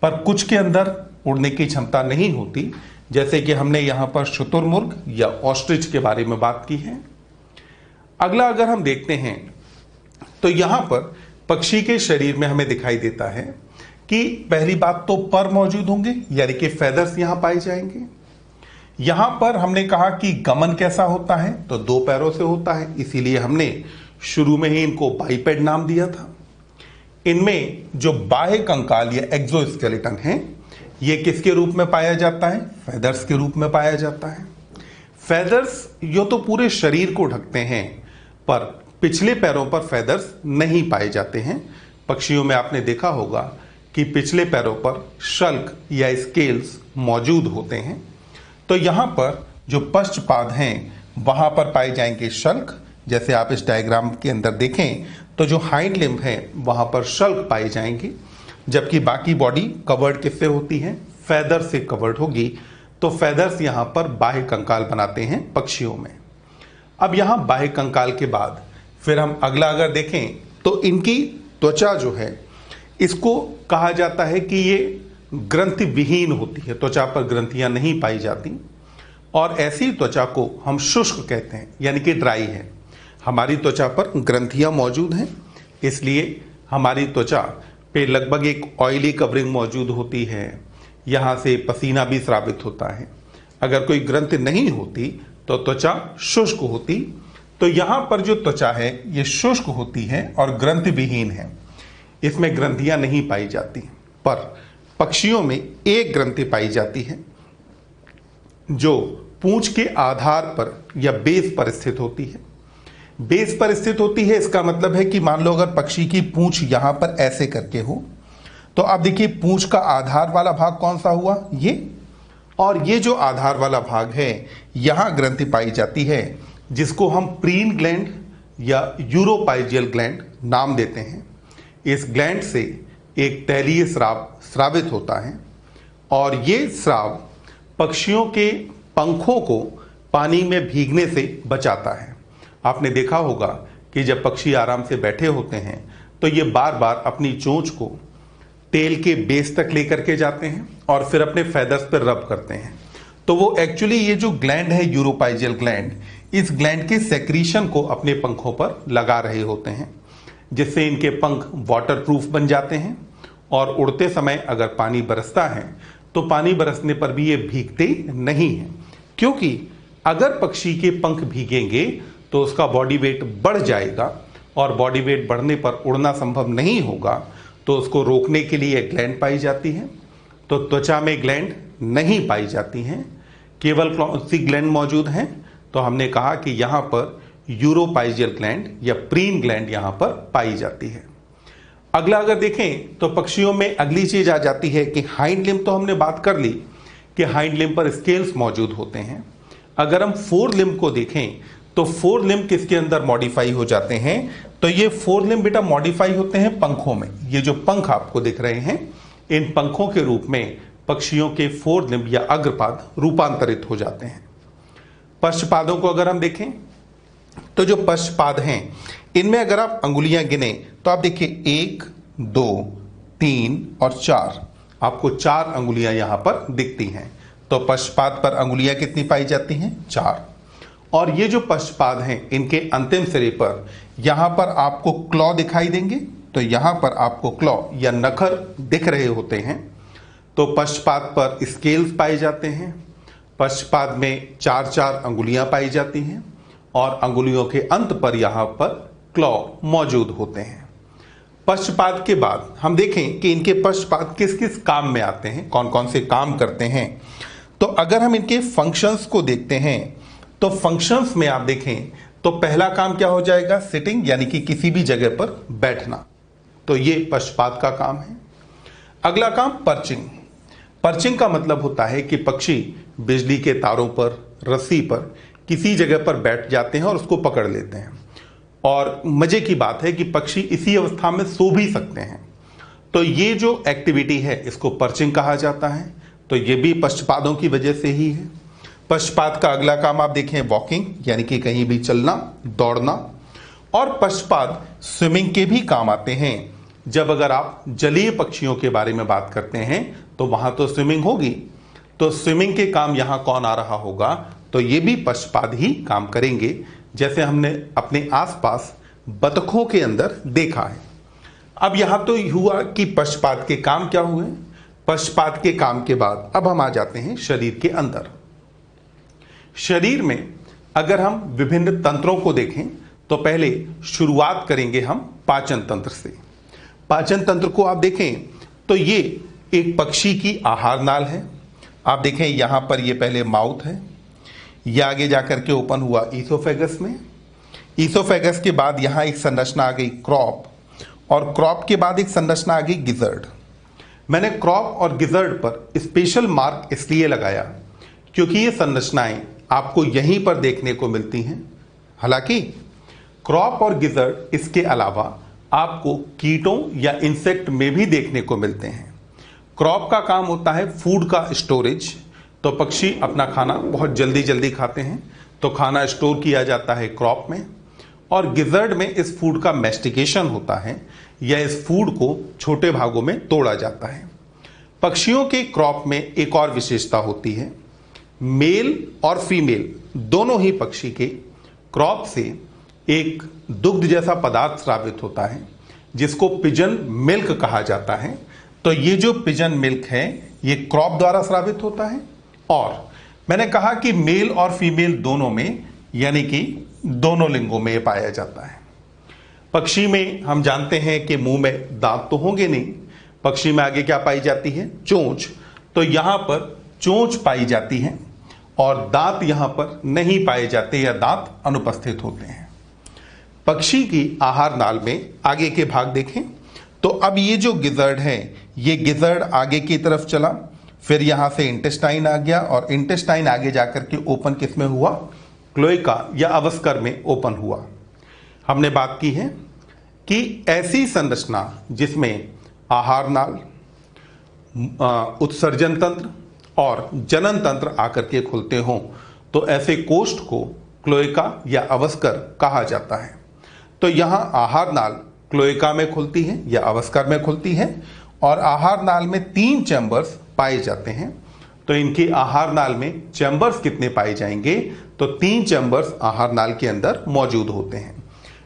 पर कुछ के अंदर उड़ने की क्षमता नहीं होती, जैसे कि हमने यहाँ पर शुतुरमुर्ग या ऑस्ट्रिच के बारे में बात की है। अगला अगर हम देखते हैं तो यहाँ पर पक्षी के शरीर में हमें दिखाई देता है कि पहली बात तो पर मौजूद होंगे, यानी कि फेदर्स यहाँ पाए जाएंगे। यहाँ पर हमने कहा कि गमन कैसा होता है, तो 2 पैरों से होता है, इसीलिए हमने शुरू में ही इनको बाइपेड नाम दिया था। इनमें जो बाह्य कंकाल या एक्सोस्केलेटन है ये किसके रूप में पाया जाता है? फेदर्स के रूप में पाया जाता है। फेदर्स यो तो पूरे शरीर को ढकते हैं, पर पिछले पैरों पर फेदर्स नहीं पाए जाते हैं। पक्षियों में आपने देखा होगा कि पिछले पैरों पर शल्क या स्केल्स मौजूद होते हैं। तो यहाँ पर जो पश्चपाद हैं वहाँ पर पाए जाएंगे शल्क। जैसे आप इस डायग्राम के अंदर देखें तो जो हाइंड लिम्ब है वहाँ पर शल्क पाए जाएंगे, जबकि बाकी बॉडी कवर्ड किससे होती है? फेदर से कवर्ड होगी। तो फेदर्स यहाँ पर बाह्य कंकाल बनाते हैं पक्षियों में। अब यहाँ बाह्य कंकाल के बाद फिर हम अगला अगर देखें तो इनकी त्वचा जो है इसको कहा जाता है कि ये ग्रंथि विहीन होती है, त्वचा पर ग्रंथियां नहीं पाई जाती, और ऐसी त्वचा को हम शुष्क कहते हैं, यानी कि ड्राई है। हमारी त्वचा पर ग्रंथियां मौजूद हैं, इसलिए हमारी त्वचा पे लगभग एक ऑयली कवरिंग मौजूद होती है। यहाँ से पसीना भी स्रावित होता है। अगर कोई ग्रंथि नहीं होती तो त्वचा शुष्क होती। तो यहाँ पर जो त्वचा है ये शुष्क होती है और ग्रंथि विहीन है, इसमें ग्रंथियां नहीं पाई जाती। पर पक्षियों में एक ग्रंथि पाई जाती है जो पूंछ के आधार पर या बेस पर स्थित होती है। बेस पर स्थित होती है इसका मतलब है कि मान लो अगर पक्षी की पूंछ यहां पर ऐसे करके हो, तो आप देखिए पूंछ का आधार वाला भाग कौन सा हुआ? ये। और ये जो आधार वाला भाग है यहां ग्रंथि पाई जाती है जिसको हम प्रीन ग्लैंड या यूरोपाइजियल ग्लैंड नाम देते हैं। इस ग्लैंड से एक तैलीय स्राव स्रावित होता है, और ये स्राव पक्षियों के पंखों को पानी में भीगने से बचाता है। आपने देखा होगा कि जब पक्षी आराम से बैठे होते हैं तो ये बार बार अपनी चोंच को टेल के बेस तक लेकर के जाते हैं और फिर अपने फेदर्स पर रब करते हैं। तो वो एक्चुअली ये जो ग्लैंड है यूरोपाइजियल ग्लैंड, इस ग्लैंड के सेक्रीशन को अपने पंखों पर लगा रहे होते हैं, जिससे इनके पंख वाटरप्रूफ बन जाते हैं। और उड़ते समय अगर पानी बरसता है तो पानी बरसने पर भी ये भीगते नहीं हैं, क्योंकि अगर पक्षी के पंख भीगेंगे तो उसका बॉडी वेट बढ़ जाएगा, और बॉडी वेट बढ़ने पर उड़ना संभव नहीं होगा। तो तो उसको रोकने के लिए ग्लैंड पाई जाती है। तो त्वचा में ग्लैंड नहीं पाई जाती हैं, केवल कौन सी ग्लैंड मौजूद हैं? तो हमने कहा कि यहां पर यूरोपाइजियल ग्लैंड या प्रीन ग्लैंड यहां पर पाई जाती है। अगला अगर देखें तो पक्षियों में अगली चीज आ जाती है कि हाइंड लिम्ब, तो हमने बात कर ली कि हाइंड लिम्ब पर स्केल्स मौजूद होते हैं। अगर हम फोर लिम्ब को देखें तो फोर लिम्ब किसके अंदर मॉडिफाई हो जाते हैं? तो ये फोर लिम्ब बेटा मॉडिफाई होते हैं पंखों में। ये जो पंख आपको दिख रहे हैं, इन पंखों के रूप में पक्षियों के फोर लिम्ब या अग्रपाद रूपांतरित हो जाते हैं। पश्चपादों को अगर हम देखें तो जो पश्चपाद हैं, इनमें अगर आप अंगुलियां गिने तो आप देखिए 1, 2, 3 और 4, आपको 4 अंगुलियां यहां पर दिखती हैं। तो पश्चपाद पर अंगुलियां कितनी पाई जाती हैं? 4। और ये जो पश्चपाद हैं, इनके अंतिम सिरे पर यहां पर आपको क्लॉ दिखाई देंगे। तो यहां पर आपको क्लॉ या नखर दिख रहे होते हैं। तो पश्चपाद पर स्केल्स पाए जाते हैं। पश्चपाद में 4-4 अंगुलियां पाई जाती हैं और अंगुलियों के अंत पर यहां पर क्लॉ मौजूद होते हैं। पश्चपाद के बाद हम देखें कि इनके पश्चपाद किस किस काम में आते हैं, कौन कौन से काम करते हैं। तो अगर हम इनके फंक्शंस को देखते हैं तो फंक्शंस में आप देखें तो पहला काम क्या हो जाएगा? सिटिंग, यानी कि किसी भी जगह पर बैठना। तो ये पश्चपाद का काम है। अगला काम पर्चिंग। पर्चिंग का मतलब होता है कि पक्षी बिजली के तारों पर, रस्सी पर किसी जगह पर बैठ जाते हैं और उसको पकड़ लेते हैं। और मजे की बात है कि पक्षी इसी अवस्था में सो भी सकते हैं। तो ये जो एक्टिविटी है इसको पर्चिंग कहा जाता है। तो ये भी पश्चपादों की वजह से ही है। पश्चपाद का अगला काम आप देखें वॉकिंग, यानी कि कहीं भी चलना, दौड़ना। और पश्चपाद स्विमिंग के भी काम आते हैं। जब अगर आप जलीय पक्षियों के बारे में बात करते हैं तो वहां तो स्विमिंग होगी। तो स्विमिंग के काम यहां कौन आ रहा होगा? तो ये भी पश्चपाद ही काम करेंगे, जैसे हमने अपने आसपास बतखों के अंदर देखा है। अब यहां तो हुआ कि पश्चपाद के काम क्या हुए। पश्चपाद के काम के बाद अब हम आ जाते हैं शरीर के अंदर। शरीर में अगर हम विभिन्न तंत्रों को देखें तो पहले शुरुआत करेंगे हम पाचन तंत्र से। पाचन तंत्र को आप देखें तो ये एक पक्षी की आहार नाल है। आप देखें यहां पर ये पहले माउथ है, यह आगे जाकर के ओपन हुआ ईसोफेगस में। ईसोफेगस के बाद यहां एक संरचना आ गई क्रॉप, और क्रॉप के बाद एक संरचना आ गई गिजर्ड। मैंने क्रॉप और गिजर्ड पर स्पेशल मार्क इसलिए लगाया क्योंकि ये संरचनाएं आपको यहीं पर देखने को मिलती हैं। हालांकि क्रॉप और गिजर्ड इसके अलावा आपको कीटों या इंसेक्ट में भी देखने को मिलते हैं। क्रॉप का काम होता है फूड का स्टोरेज। तो पक्षी अपना खाना बहुत जल्दी जल्दी खाते हैं, तो खाना स्टोर किया जाता है क्रॉप में। और गिजर्ड में इस फूड का मैस्टिकेशन होता है, या इस फूड को छोटे भागों में तोड़ा जाता है। पक्षियों के क्रॉप में एक और विशेषता होती है, मेल और फीमेल दोनों ही पक्षी के क्रॉप से एक दुग्ध जैसा पदार्थ स्रावित होता है जिसको पिजन मिल्क कहा जाता है। तो ये जो पिजन मिल्क है ये क्रॉप द्वारा स्रावित होता है। और मैंने कहा कि मेल और फीमेल दोनों में, यानी कि दोनों लिंगों में ये पाया जाता है। पक्षी में हम जानते हैं कि मुंह में दांत तो होंगे नहीं। पक्षी में आगे क्या पाई जाती है? चोंच। तो यहां पर चोंच पाई जाती है और दांत यहां पर नहीं पाए जाते या दांत अनुपस्थित होते हैं। पक्षी की आहार नाल में आगे के भाग देखें तो अब ये जो गिजर्ड है, ये गिजर्ड आगे की तरफ चला, फिर यहां से इंटेस्टाइन आ गया, और इंटेस्टाइन आगे जाकर के ओपन किस में हुआ? क्लोएका या अवस्कर में ओपन हुआ। हमने बात की है कि ऐसी संरचना जिसमें आहार नाल, उत्सर्जन तंत्र और जनन तंत्र आकर के खुलते हों, तो ऐसे कोष्ठ को क्लोएका या अवस्कर कहा जाता है। तो यहां आहार नाल क्लोएका में खुलती है या अवस्कर में खुलती है, और आहार नाल में 3 चैम्बर्स पाए जाते हैं। तो इनकी आहार नाल में चैम्बर्स कितने पाए जाएंगे? तो 3 चैम्बर्स आहार नाल के अंदर मौजूद होते हैं।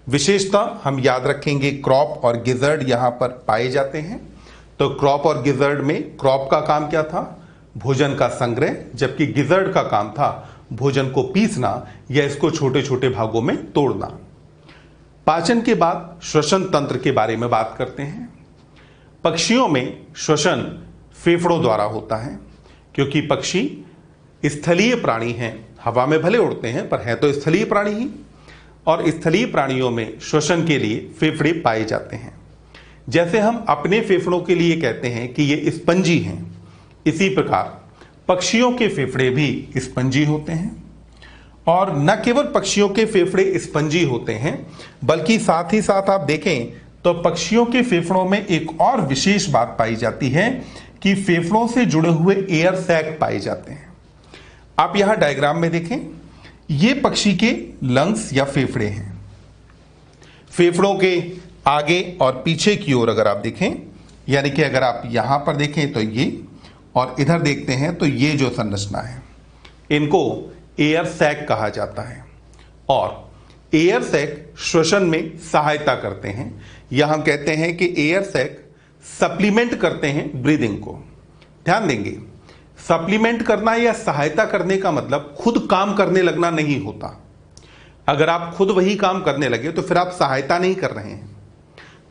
विशेषता हम याद रखेंगे, क्रॉप और गिजर्ड यहां पर पाए जाते हैं। तो क्रॉप और गिजर्ड में क्रॉप का काम क्या था? भोजन का संग्रह, जबकि गिजर्ड का काम था भोजन को पीसना या इसको छोटे छोटे भागों में तोड़ना। पाचन के बाद श्वसन तंत्र के बारे में बात करते हैं। पक्षियों में श्वसन फेफड़ों द्वारा होता है, क्योंकि पक्षी स्थलीय प्राणी हैं, हवा में भले उड़ते हैं पर हैं तो स्थलीय प्राणी ही, और स्थलीय प्राणियों में श्वसन के लिए फेफड़े पाए जाते हैं। जैसे हम अपने फेफड़ों के लिए कहते हैं कि ये स्पंजी हैं, इसी प्रकार पक्षियों के फेफड़े भी स्पंजी होते हैं। और न केवल पक्षियों के फेफड़े स्पंजी होते हैं, बल्कि साथ ही साथ आप देखें तो पक्षियों के फेफड़ों में एक और विशेष बात पाई जाती है कि फेफड़ों से जुड़े हुए एयर सैक पाए जाते हैं। आप यहां डायग्राम में देखें, ये पक्षी के लंग्स या फेफड़े हैं। फेफड़ों के आगे और पीछे की ओर अगर आप देखें, यानी कि अगर आप यहां पर देखें तो ये, और इधर देखते हैं तो ये जो संरचना है, इनको एयर सैक कहा जाता है। और एयर सैक श्वसन में सहायता करते हैं, या हम कहते हैं कि एयर सैक सप्लीमेंट करते हैं ब्रीदिंग को। ध्यान देंगे, सप्लीमेंट करना या सहायता करने का मतलब खुद काम करने लगना नहीं होता। अगर आप खुद वही काम करने लगे तो फिर आप सहायता नहीं कर रहे हैं,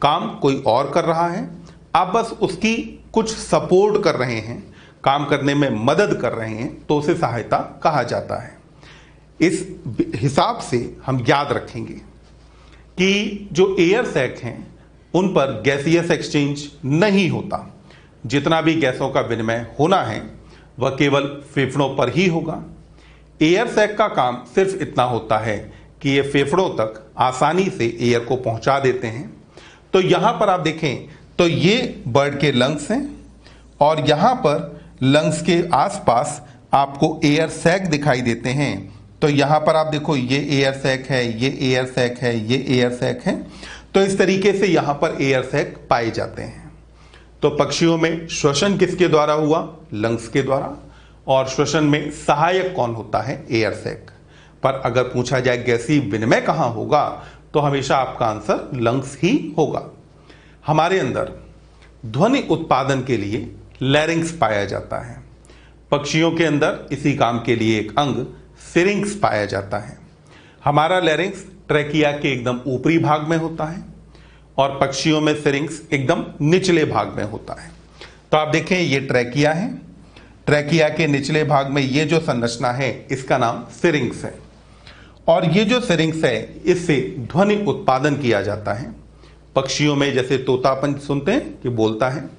काम कोई और कर रहा है, आप बस उसकी कुछ सपोर्ट कर रहे हैं, काम करने में मदद कर रहे हैं, तो उसे सहायता कहा जाता है। इस हिसाब से हम याद रखेंगे कि जो एयर सैक हैं उन पर गैसियस एक्सचेंज नहीं होता। जितना भी गैसों का विनिमय होना है वह केवल फेफड़ों पर ही होगा। एयर सैक का काम सिर्फ इतना होता है कि ये फेफड़ों तक आसानी से एयर को पहुंचा देते हैं। तो यहां पर आप देखें तो ये बर्ड के लंग्स हैं, और यहां पर लंग्स के आसपास आपको एयर सैक दिखाई देते हैं। तो यहां पर आप देखो, ये एयर सैक है, ये एयर सैक है, ये एयर सैक है। तो इस तरीके से यहां पर एयर सैक पाए जाते हैं। तो पक्षियों में श्वसन किसके द्वारा हुआ? लंग्स के द्वारा। और श्वसन में सहायक कौन होता है? Air sac. पर अगर पूछा जाए गैसीय विनिमय कहां होगा, तो हमेशा आपका आंसर लंग्स ही होगा। हमारे अंदर ध्वनि उत्पादन के लिए लैरिंक्स पाया जाता है। पक्षियों के अंदर इसी काम के लिए एक अंग सिरिंक्स पाया जाता है। हमारा लैरिंक्स ट्रैकिया के एकदम ऊपरी भाग में होता है, और पक्षियों में सिरिंक्स एकदम निचले भाग में होता है। तो आप देखें, ये ट्रैकिया है, ट्रैकिया के निचले भाग में ये जो संरचना है इसका नाम सिरिंक्स है। और ये जो सिरिंक्स है, इससे ध्वनि उत्पादन किया जाता है। पक्षियों में जैसे तोतापन सुनते हैं कि बोलता है,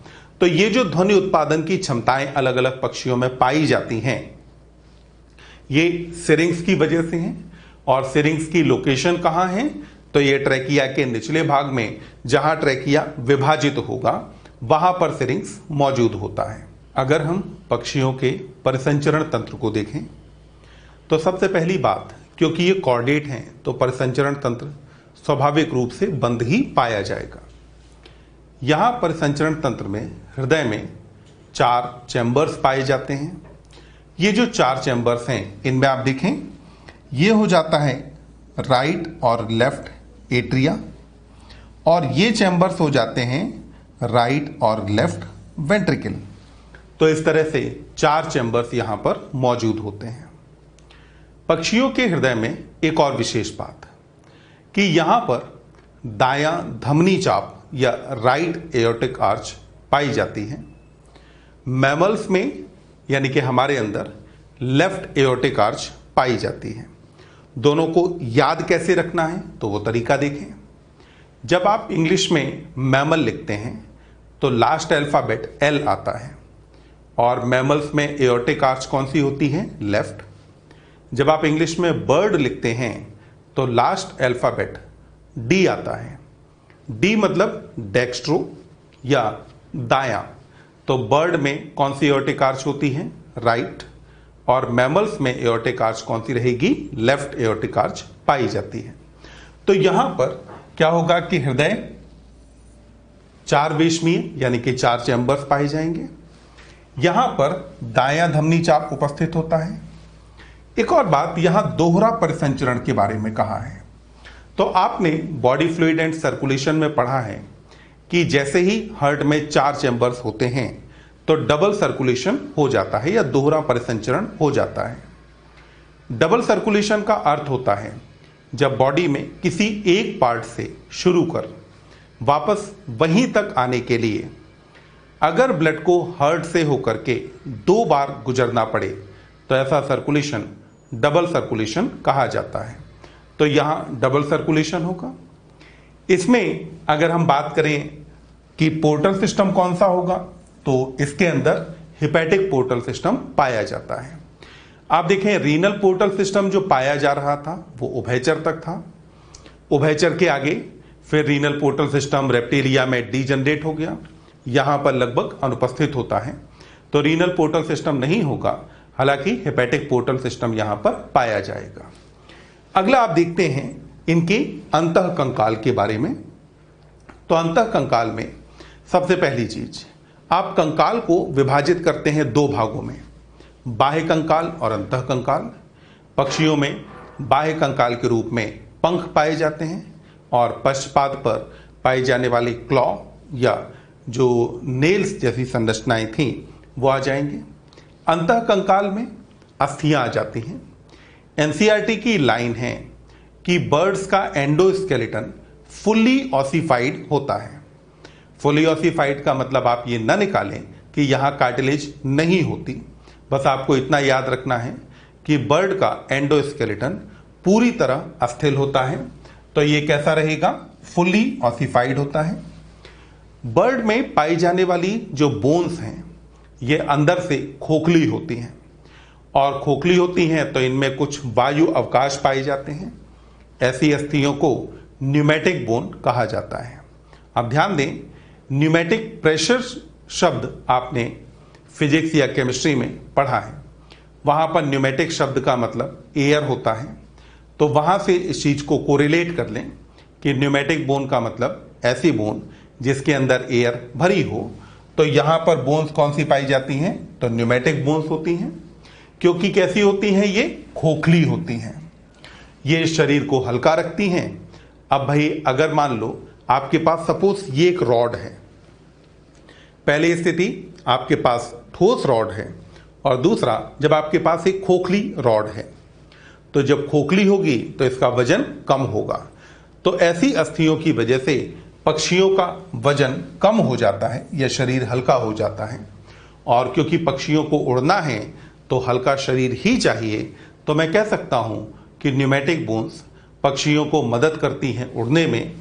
तो ये जो ध्वनि उत्पादन की क्षमताएं अलग अलग पक्षियों में पाई जाती हैं, ये सिरिंक्स की वजह से हैं। और सिरिंक्स की लोकेशन कहां है? तो ये ट्रैकिया के निचले भाग में, जहां ट्रैकिया विभाजित होगा वहां पर सिरिंक्स मौजूद होता है। अगर हम पक्षियों के परिसंचरण तंत्र को देखें तो सबसे पहली बात, क्योंकि ये कॉर्डेट हैं तो परिसंचरण तंत्र स्वाभाविक रूप से बंद ही पाया जाएगा। यहां परिसंचरण तंत्र में हृदय में 4 चैम्बर्स पाए जाते हैं। ये जो 4 चैम्बर्स हैं, इनमें आप देखें, ये हो जाता है राइट और लेफ्ट एट्रिया, और ये चैम्बर्स हो जाते हैं राइट और लेफ्ट वेंट्रिकल। तो इस तरह से 4 चैम्बर्स यहां पर मौजूद होते हैं। पक्षियों के हृदय में एक और विशेष बात कि यहां पर दायां धमनी चाप या राइट एयोर्टिक आर्च पाई जाती है। मैमल्स में, यानी कि हमारे अंदर, लेफ्ट एयोर्टिक आर्च पाई जाती है। दोनों को याद कैसे रखना है, तो वो तरीका देखें। जब आप इंग्लिश में मैमल लिखते हैं तो लास्ट अल्फाबेट एल आता है, और मैमल्स में एयोर्टिक आर्च कौन सी होती है? लेफ्ट। जब आप इंग्लिश में बर्ड लिखते हैं तो लास्ट अल्फाबेट डी आता है। डी मतलब डेक्स्ट्रो या दायां। तो बर्ड में कौन सी एयोर्टिक आर्च होती है? राइट। और मैमल्स में एयोर्टिक आर्च कौन सी रहेगी? लेफ्ट एयोर्टिक आर्च पाई जाती है। तो यहां पर क्या होगा कि हृदय 4 वेश्मीय यानी कि 4 चैम्बर्स पाए जाएंगे। यहां पर दायां धमनी चाप उपस्थित होता है। एक और बात, यहां दोहरा परिसंचरण के बारे में कहा है। तो आपने बॉडी फ्लूइड एंड सर्कुलेशन में पढ़ा है कि जैसे ही हार्ट में 4 चैम्बर्स होते हैं तो डबल सर्कुलेशन हो जाता है या दोहरा परिसंचरण हो जाता है। डबल सर्कुलेशन का अर्थ होता है जब बॉडी में किसी एक पार्ट से शुरू कर वापस वहीं तक आने के लिए अगर ब्लड को हार्ट से होकर के 2 बार गुजरना पड़े तो ऐसा सर्कुलेशन डबल सर्कुलेशन कहा जाता है। तो यहां डबल सर्कुलेशन होगा। इसमें अगर हम बात करें कि पोर्टल सिस्टम कौन सा होगा, तो इसके अंदर हिपैटिक पोर्टल सिस्टम पाया जाता है। आप देखें रीनल पोर्टल सिस्टम जो पाया जा रहा था वो उभयचर तक था। उभयचर के आगे फिर रीनल पोर्टल सिस्टम रेप्टिलिया में डीजनरेट हो गया, यहां पर लगभग अनुपस्थित होता है, तो रीनल पोर्टल सिस्टम नहीं होगा, हालांकि हिपैटिक पोर्टल सिस्टम यहां पर पाया जाएगा। अगला आप देखते हैं इनके अंतःकंकाल के बारे में। तो अंतःकंकाल में सबसे पहली चीज, आप कंकाल को विभाजित करते हैं 2 भागों में, बाह्य कंकाल और अंतःकंकाल। पक्षियों में बाह्य कंकाल के रूप में पंख पाए जाते हैं और पश्चपाद पर पाई जाने वाली क्लॉ या जो नेल्स जैसी संरचनाएं थीं वो आ जाएंगे। अंतःकंकाल में अस्थियां आ जाती हैं। एनसीईआरटी की लाइन है कि बर्ड्स का एंडोस्केलेटन फुल्ली ऑसिफाइड होता है। फुल्ली ऑसिफाइड का मतलब आप ये ना निकालें कि यहां कार्टिलेज नहीं होती, बस आपको इतना याद रखना है कि बर्ड का एंडोस्केलेटन पूरी तरह अस्थिल होता है। तो ये कैसा रहेगा? फुल्ली ऑसिफाइड होता है। बर्ड में पाई जाने वाली जो बोन्स हैं ये अंदर से खोखली होती हैं, और खोखली होती हैं तो इनमें कुछ वायु अवकाश पाए जाते हैं। ऐसी अस्थियों को न्यूमेटिक बोन कहा जाता है। अब ध्यान दें, न्यूमेटिक प्रेशर शब्द आपने फिजिक्स या केमिस्ट्री में पढ़ा है, वहां पर न्यूमेटिक शब्द का मतलब एयर होता है। तो वहां से इस चीज को कोरिलेट कर लें कि न्यूमेटिक बोन का मतलब ऐसी बोन जिसके अंदर एयर भरी हो। तो यहां पर बोन्स कौन सी पाई जाती हैं? तो न्यूमेटिक बोन्स होती हैं, क्योंकि कैसी होती हैं? ये खोखली होती हैं, ये शरीर को हल्का रखती हैं। अब भाई अगर मान लो आपके पास सपोज ये एक रॉड है, पहली स्थिति आपके पास ठोस रॉड है और दूसरा जब आपके पास एक खोखली रॉड है, तो जब खोखली होगी तो इसका वजन कम होगा। तो ऐसी अस्थियों की वजह से पक्षियों का वजन कम हो जाता है या शरीर हल्का हो जाता है। और क्योंकि पक्षियों को उड़ना है तो हल्का शरीर ही चाहिए, तो मैं कह सकता हूं कि न्यूमेटिक बोन्स पक्षियों को मदद करती हैं उड़ने में,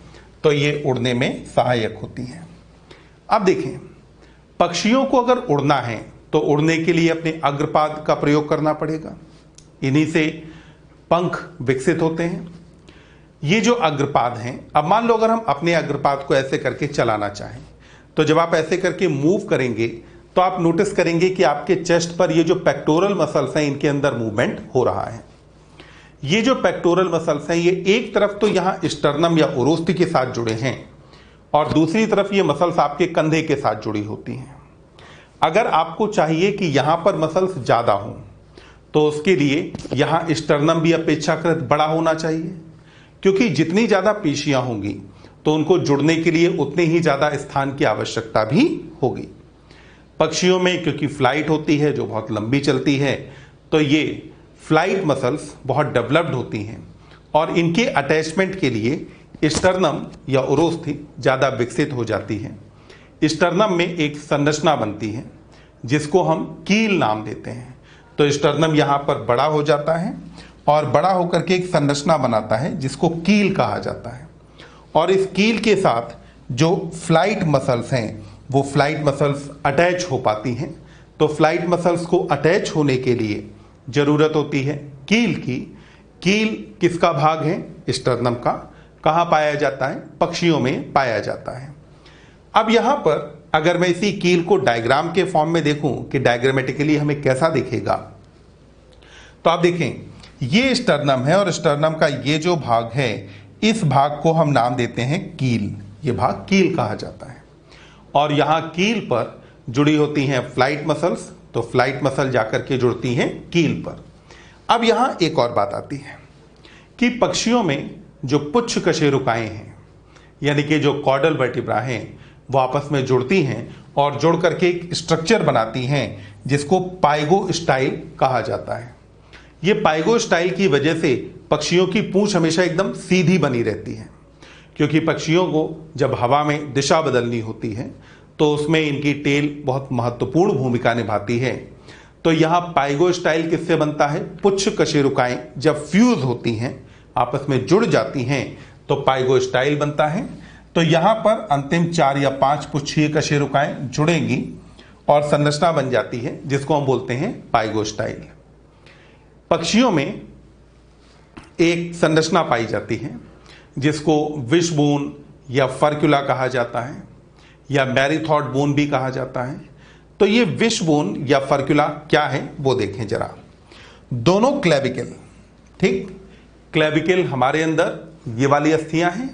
तो ये उड़ने में सहायक होती हैं। अब देखें, पक्षियों को अगर उड़ना है तो उड़ने के लिए अपने अग्रपाद का प्रयोग करना पड़ेगा। इन्हीं से पंख विकसित होते हैं। ये जो अग्रपाद हैं, अब मान लो अगर हम अपने अग्रपाद को ऐसे करके चलाना चाहें, तो जब आप ऐसे करके मूव करेंगे तो आप नोटिस करेंगे कि आपके चेस्ट पर ये जो पेक्टोरल मसल्स हैं इनके अंदर मूवमेंट हो रहा है। ये जो पेक्टोरल मसल्स हैं ये एक तरफ तो यहाँ स्टर्नम या उरोस्थि के साथ जुड़े हैं और दूसरी तरफ ये मसल्स आपके कंधे के साथ जुड़ी होती हैं। अगर आपको चाहिए कि यहाँ पर मसल्स ज़्यादा हों तो उसके लिए यहाँ स्टर्नम भी अपेक्षाकृत बड़ा होना चाहिए, क्योंकि जितनी ज़्यादा पेशियाँ होंगी तो उनको जुड़ने के लिए उतने ही ज़्यादा स्थान की आवश्यकता भी होगी। पक्षियों में क्योंकि फ्लाइट होती है जो बहुत लंबी चलती है, तो ये फ्लाइट मसल्स बहुत डेवलप्ड होती हैं और इनके अटैचमेंट के लिए स्टर्नम या उरोस्थि ज़्यादा विकसित हो जाती है। स्टर्नम में एक संरचना बनती है जिसको हम कील नाम देते हैं। तो स्टर्नम यहाँ पर बड़ा हो जाता है और बड़ा होकर के एक संरचना बनाता है जिसको कील कहा जाता है। और इस कील के साथ जो फ्लाइट मसल्स हैं वो फ्लाइट मसल्स अटैच हो पाती हैं। तो फ्लाइट मसल्स को अटैच होने के लिए ज़रूरत होती है कील की। कील किसका भाग है? स्टर्नम का। कहाँ पाया जाता है? पक्षियों में पाया जाता है। अब यहाँ पर अगर मैं इसी कील को डायग्राम के फॉर्म में देखूं कि डायग्रामेटिकली हमें कैसा दिखेगा, तो आप देखें ये स्टर्नम है और स्टर्नम का ये जो भाग है इस भाग को हम नाम देते हैं कील। ये भाग कील कहा जाता है और यहाँ कील पर जुड़ी होती हैं फ्लाइट मसल्स, तो फ्लाइट मसल जाकर के जुड़ती हैं कील पर। अब यहाँ एक और बात आती है कि पक्षियों में जो पुच्छ कशेरुकाएं हैं यानी कि जो कॉर्डल वर्टिब्रा हैं वो आपस में जुड़ती हैं और जुड़ करके एक स्ट्रक्चर बनाती हैं जिसको पाइगोस्टाइल कहा जाता है। ये पाइगोस्टाइल की वजह से पक्षियों की पूंछ हमेशा एकदम सीधी बनी रहती है, क्योंकि पक्षियों को जब हवा में दिशा बदलनी होती है तो उसमें इनकी टेल बहुत महत्वपूर्ण भूमिका निभाती है। तो यहां पाइगोस्टाइल किससे बनता है? पुच्छ कशेरुकाएं जब फ्यूज होती हैं, आपस में जुड़ जाती हैं, तो पाइगोस्टाइल बनता है। तो यहां पर अंतिम 4 या 5 पुच्छीय कशेरुकाएं जुड़ेंगी और संरचना बन जाती है, जिसको हम बोलते हैं पाइगोस्टाइल। पक्षियों में एक संरचना पाई जाती है जिसको विशबोन या फर्क्यूला कहा जाता है, या मैरीथॉड बोन भी कहा जाता है। तो ये विशबोन या फर्क्यूला क्या है वो देखें जरा। दोनों क्लेविकल, ठीक, क्लेविकल हमारे अंदर ये वाली अस्थियां हैं,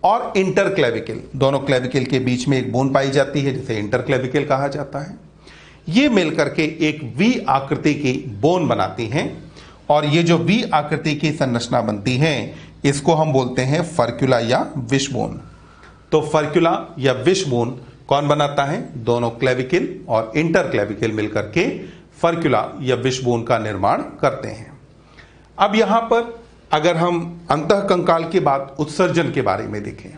और इंटर क्लेविकल, दोनों क्लेविकल के बीच में एक बोन पाई जाती है जिसे इंटर क्लेविकल कहा जाता है। ये मिलकर के एक वी आकृति की बोन बनाती हैं, और ये जो वी आकृति की संरचना बनती है इसको हम बोलते हैं फर्क्यूला या विशबोन। तो फर्क्यूला या विशबोन कौन बनाता है? दोनों क्लेविकल और इंटर क्लेविकल मिलकर के फर्क्यूला या विशबोन का निर्माण करते हैं। अब यहां पर अगर हम अंतःकंकाल के बाद उत्सर्जन के बारे में देखें,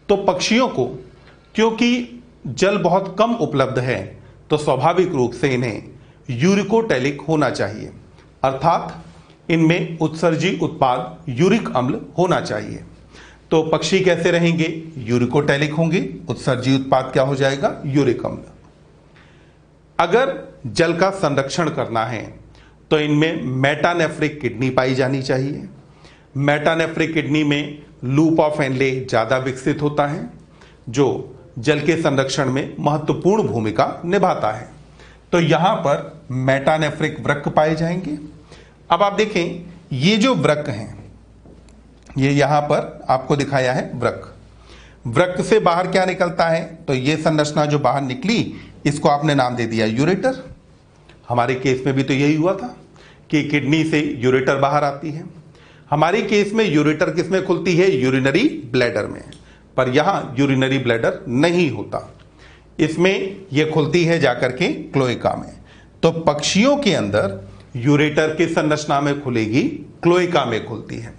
तो पक्षियों को क्योंकि जल बहुत कम उपलब्ध है, तो स्वाभाविक रूप से इन्हें यूरिकोटैलिक होना चाहिए, अर्थात इनमें उत्सर्जी उत्पाद यूरिक अम्ल होना चाहिए। तो पक्षी कैसे रहेंगे? यूरिकोटैलिक होंगे, उत्सर्जी उत्पाद क्या हो जाएगा? यूरिक अम्ल। अगर जल का संरक्षण करना है तो इनमें मेटानेफ्रिक किडनी पाई जानी चाहिए। मेटानेफ्रिक किडनी में लूप ऑफ एनले ज्यादा विकसित होता है, जो जल के संरक्षण में महत्वपूर्ण भूमिका निभाता है। तो यहां पर मेटानेफ्रिक वृक्क पाए जाएंगे। अब आप देखें, ये जो वृक्क हैं, ये यहां पर आपको दिखाया है वृक्क। वृक्क से बाहर क्या निकलता है? तो ये संरचना जो बाहर निकली इसको आपने नाम दे दिया यूरेटर। हमारे केस में भी तो यही हुआ था कि किडनी से यूरेटर बाहर आती है। हमारे केस में यूरेटर किसमें खुलती है? यूरिनरी ब्लैडर में। पर यहां यूरिनरी ब्लैडर नहीं होता, इसमें यह खुलती है जाकर के क्लोएका में। तो पक्षियों के अंदर यूरेटर की संरचना में खुलेगी, क्लोएका में खुलती है,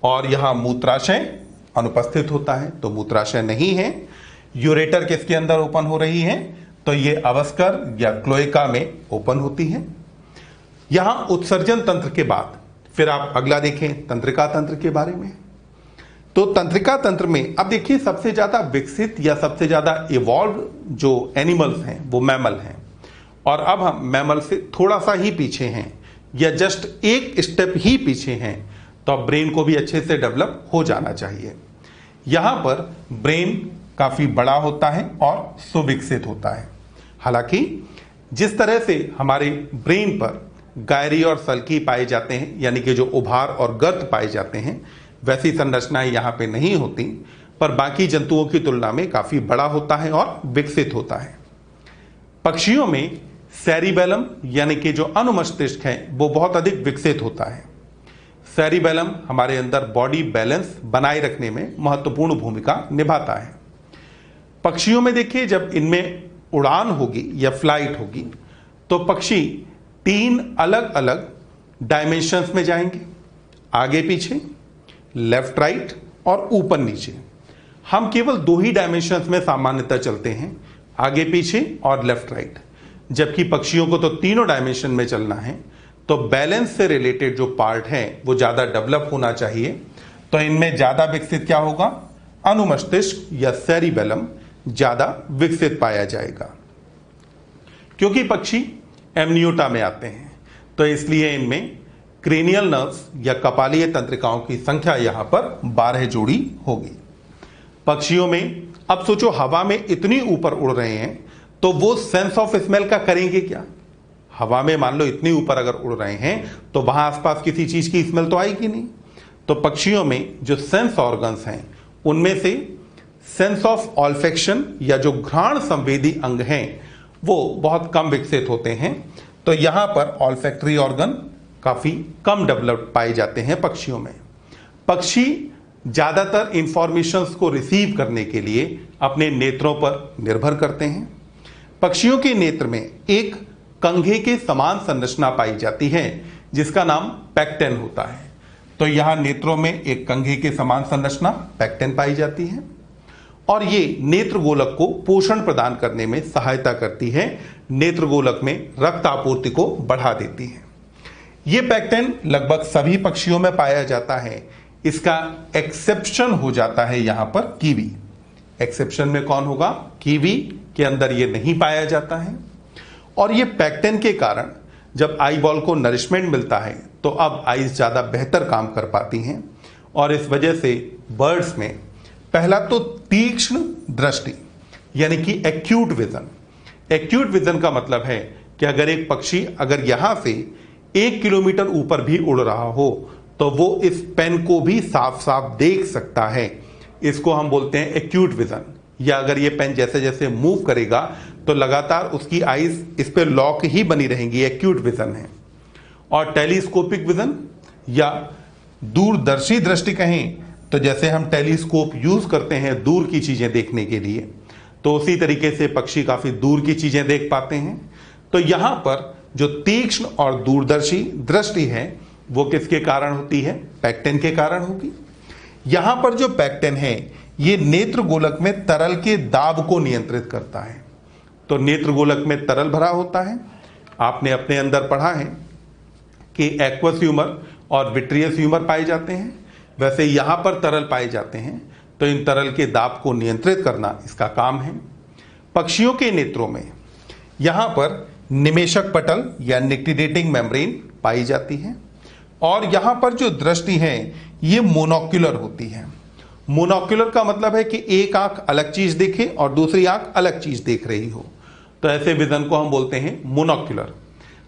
और यहां मूत्राशय अनुपस्थित होता है, तो मूत्राशय नहीं है। यूरेटर किसके अंदर ओपन हो रही है? तो ये अवस्कर या क्लोएका में ओपन होती है। यहां उत्सर्जन तंत्र के बाद फिर आप अगला देखें तंत्रिका तंत्र के बारे में। तो तंत्रिका तंत्र में अब देखिए, सबसे ज्यादा विकसित या सबसे ज्यादा इवॉल्व जो एनिमल्स हैं वो मैमल हैं, और अब हम मैमल से थोड़ा सा ही पीछे हैं या जस्ट एक स्टेप ही पीछे हैं, तो अब ब्रेन को भी अच्छे से डेवलप हो जाना चाहिए। यहां पर ब्रेन काफी बड़ा होता है और सुविकसित होता है। हालांकि जिस तरह से हमारे ब्रेन पर गायरी और सल्की पाए जाते हैं, यानी कि जो उभार और गर्त पाए जाते हैं, वैसी संरचनाएं यहां पे नहीं होती, पर बाकी जंतुओं की तुलना में काफी बड़ा होता है और विकसित होता है। पक्षियों में सेरिबेलम यानी कि जो अनुमस्तिष्क है वो बहुत अधिक विकसित होता है। सेरिबेलम हमारे अंदर बॉडी बैलेंस बनाए रखने में महत्वपूर्ण भूमिका निभाता है। पक्षियों में देखिए, जब इनमें उड़ान होगी या फ्लाइट होगी तो पक्षी 3 अलग अलग डायमेंशंस में जाएंगे, आगे पीछे, लेफ्ट राइट और ऊपर नीचे। हम केवल 2 ही डायमेंशंस में सामान्यतः चलते हैं, आगे पीछे और लेफ्ट राइट, जबकि पक्षियों को तो तीनों डायमेंशन में चलना है। तो बैलेंस से रिलेटेड जो पार्ट है वो ज्यादा डेवलप होना चाहिए। तो इनमें ज्यादा विकसित क्या होगा? अनुमस्तिष्क या सेरिबेलम ज्यादा विकसित पाया जाएगा। क्योंकि पक्षी एमनियोटा में आते हैं, तो इसलिए इनमें क्रेनियल नर्व्स या कपालीय तंत्रिकाओं की संख्या यहां पर 12 जोड़ी होगी। पक्षियों में अब सोचो, हवा में इतनी ऊपर उड़ रहे हैं तो वो सेंस ऑफ स्मेल का करेंगे क्या? हवा में मान लो इतनी ऊपर अगर उड़ रहे हैं तो वहां आसपास किसी चीज की स्मेल तो आएगी नहीं। तो पक्षियों में जो सेंस ऑर्गन्स हैं उनमें से सेंस ऑफ ऑल्फेक्शन या जो घ्राण संवेदी अंग हैं वो बहुत कम विकसित होते हैं। तो यहां पर ऑल्फैक्टरी ऑर्गन काफी कम डेवलप पाए जाते हैं पक्षियों में। पक्षी ज्यादातर इंफॉर्मेशंस को रिसीव करने के लिए अपने नेत्रों पर निर्भर करते हैं। पक्षियों के नेत्र में एक कंघे के समान संरचना पाई जाती है जिसका नाम पैक्टेन होता है। तो यहां नेत्रों में एक कंघे के समान संरचना पैक्टेन पाई जाती है। और ये नेत्रगोलक को पोषण प्रदान करने में सहायता करती है, नेत्रगोलक में रक्त आपूर्ति को बढ़ा देती है। ये पैक्टिन लगभग सभी पक्षियों में पाया जाता है। इसका एक्सेप्शन हो जाता है यहां पर कीवी। एक्सेप्शन में कौन होगा? कीवी के अंदर ये नहीं पाया जाता है। और ये पैक्टिन के कारण जब आई बॉल को नरिशमेंट मिलता है तो अब आईज ज्यादा बेहतर काम कर पाती हैं और इस वजह से बर्ड्स में पहला तो तीक्ष्ण दृष्टि यानी कि एक्यूट विजन। एक्यूट विजन का मतलब है कि अगर एक पक्षी अगर यहां से 1 किलोमीटर ऊपर भी उड़ रहा हो तो वो इस पेन को भी साफ साफ देख सकता है। इसको हम बोलते हैं एक्यूट विजन। या अगर ये पेन जैसे जैसे मूव करेगा तो लगातार उसकी आईज इस पे लॉक ही बनी रहेंगी, एक्यूट विजन है। और टेलीस्कोपिक विजन या दूरदर्शी दृष्टि कहें तो जैसे हम टेलीस्कोप यूज करते हैं दूर की चीजें देखने के लिए, तो उसी तरीके से पक्षी काफी दूर की चीजें देख पाते हैं। तो यहां पर जो तीक्ष्ण और दूरदर्शी दृष्टि है वो किसके कारण होती है? पैक्टिन के कारण होगी। यहां पर जो पैक्टिन है ये नेत्रगोलक में तरल के दाब को नियंत्रित करता है। तो नेत्रगोलक में तरल भरा होता है। आपने अपने अंदर पढ़ा है कि एक्वस ह्यूमर और विट्रियस ह्यूमर पाए जाते हैं, वैसे यहां पर तरल पाए जाते हैं। तो इन तरल के दाब को नियंत्रित करना इसका काम है। पक्षियों के नेत्रों में यहां पर निमेशक पटल या निक्टिडेटिंग मेम्ब्रेन पाई जाती है और यहां पर जो दृष्टि है ये मोनोक्यूलर होती है। मोनोक्यूलर का मतलब है कि एक आंख अलग चीज देखे और दूसरी आंख अलग चीज देख रही हो, तो ऐसे विजन को हम बोलते हैं मोनोक्यूलर।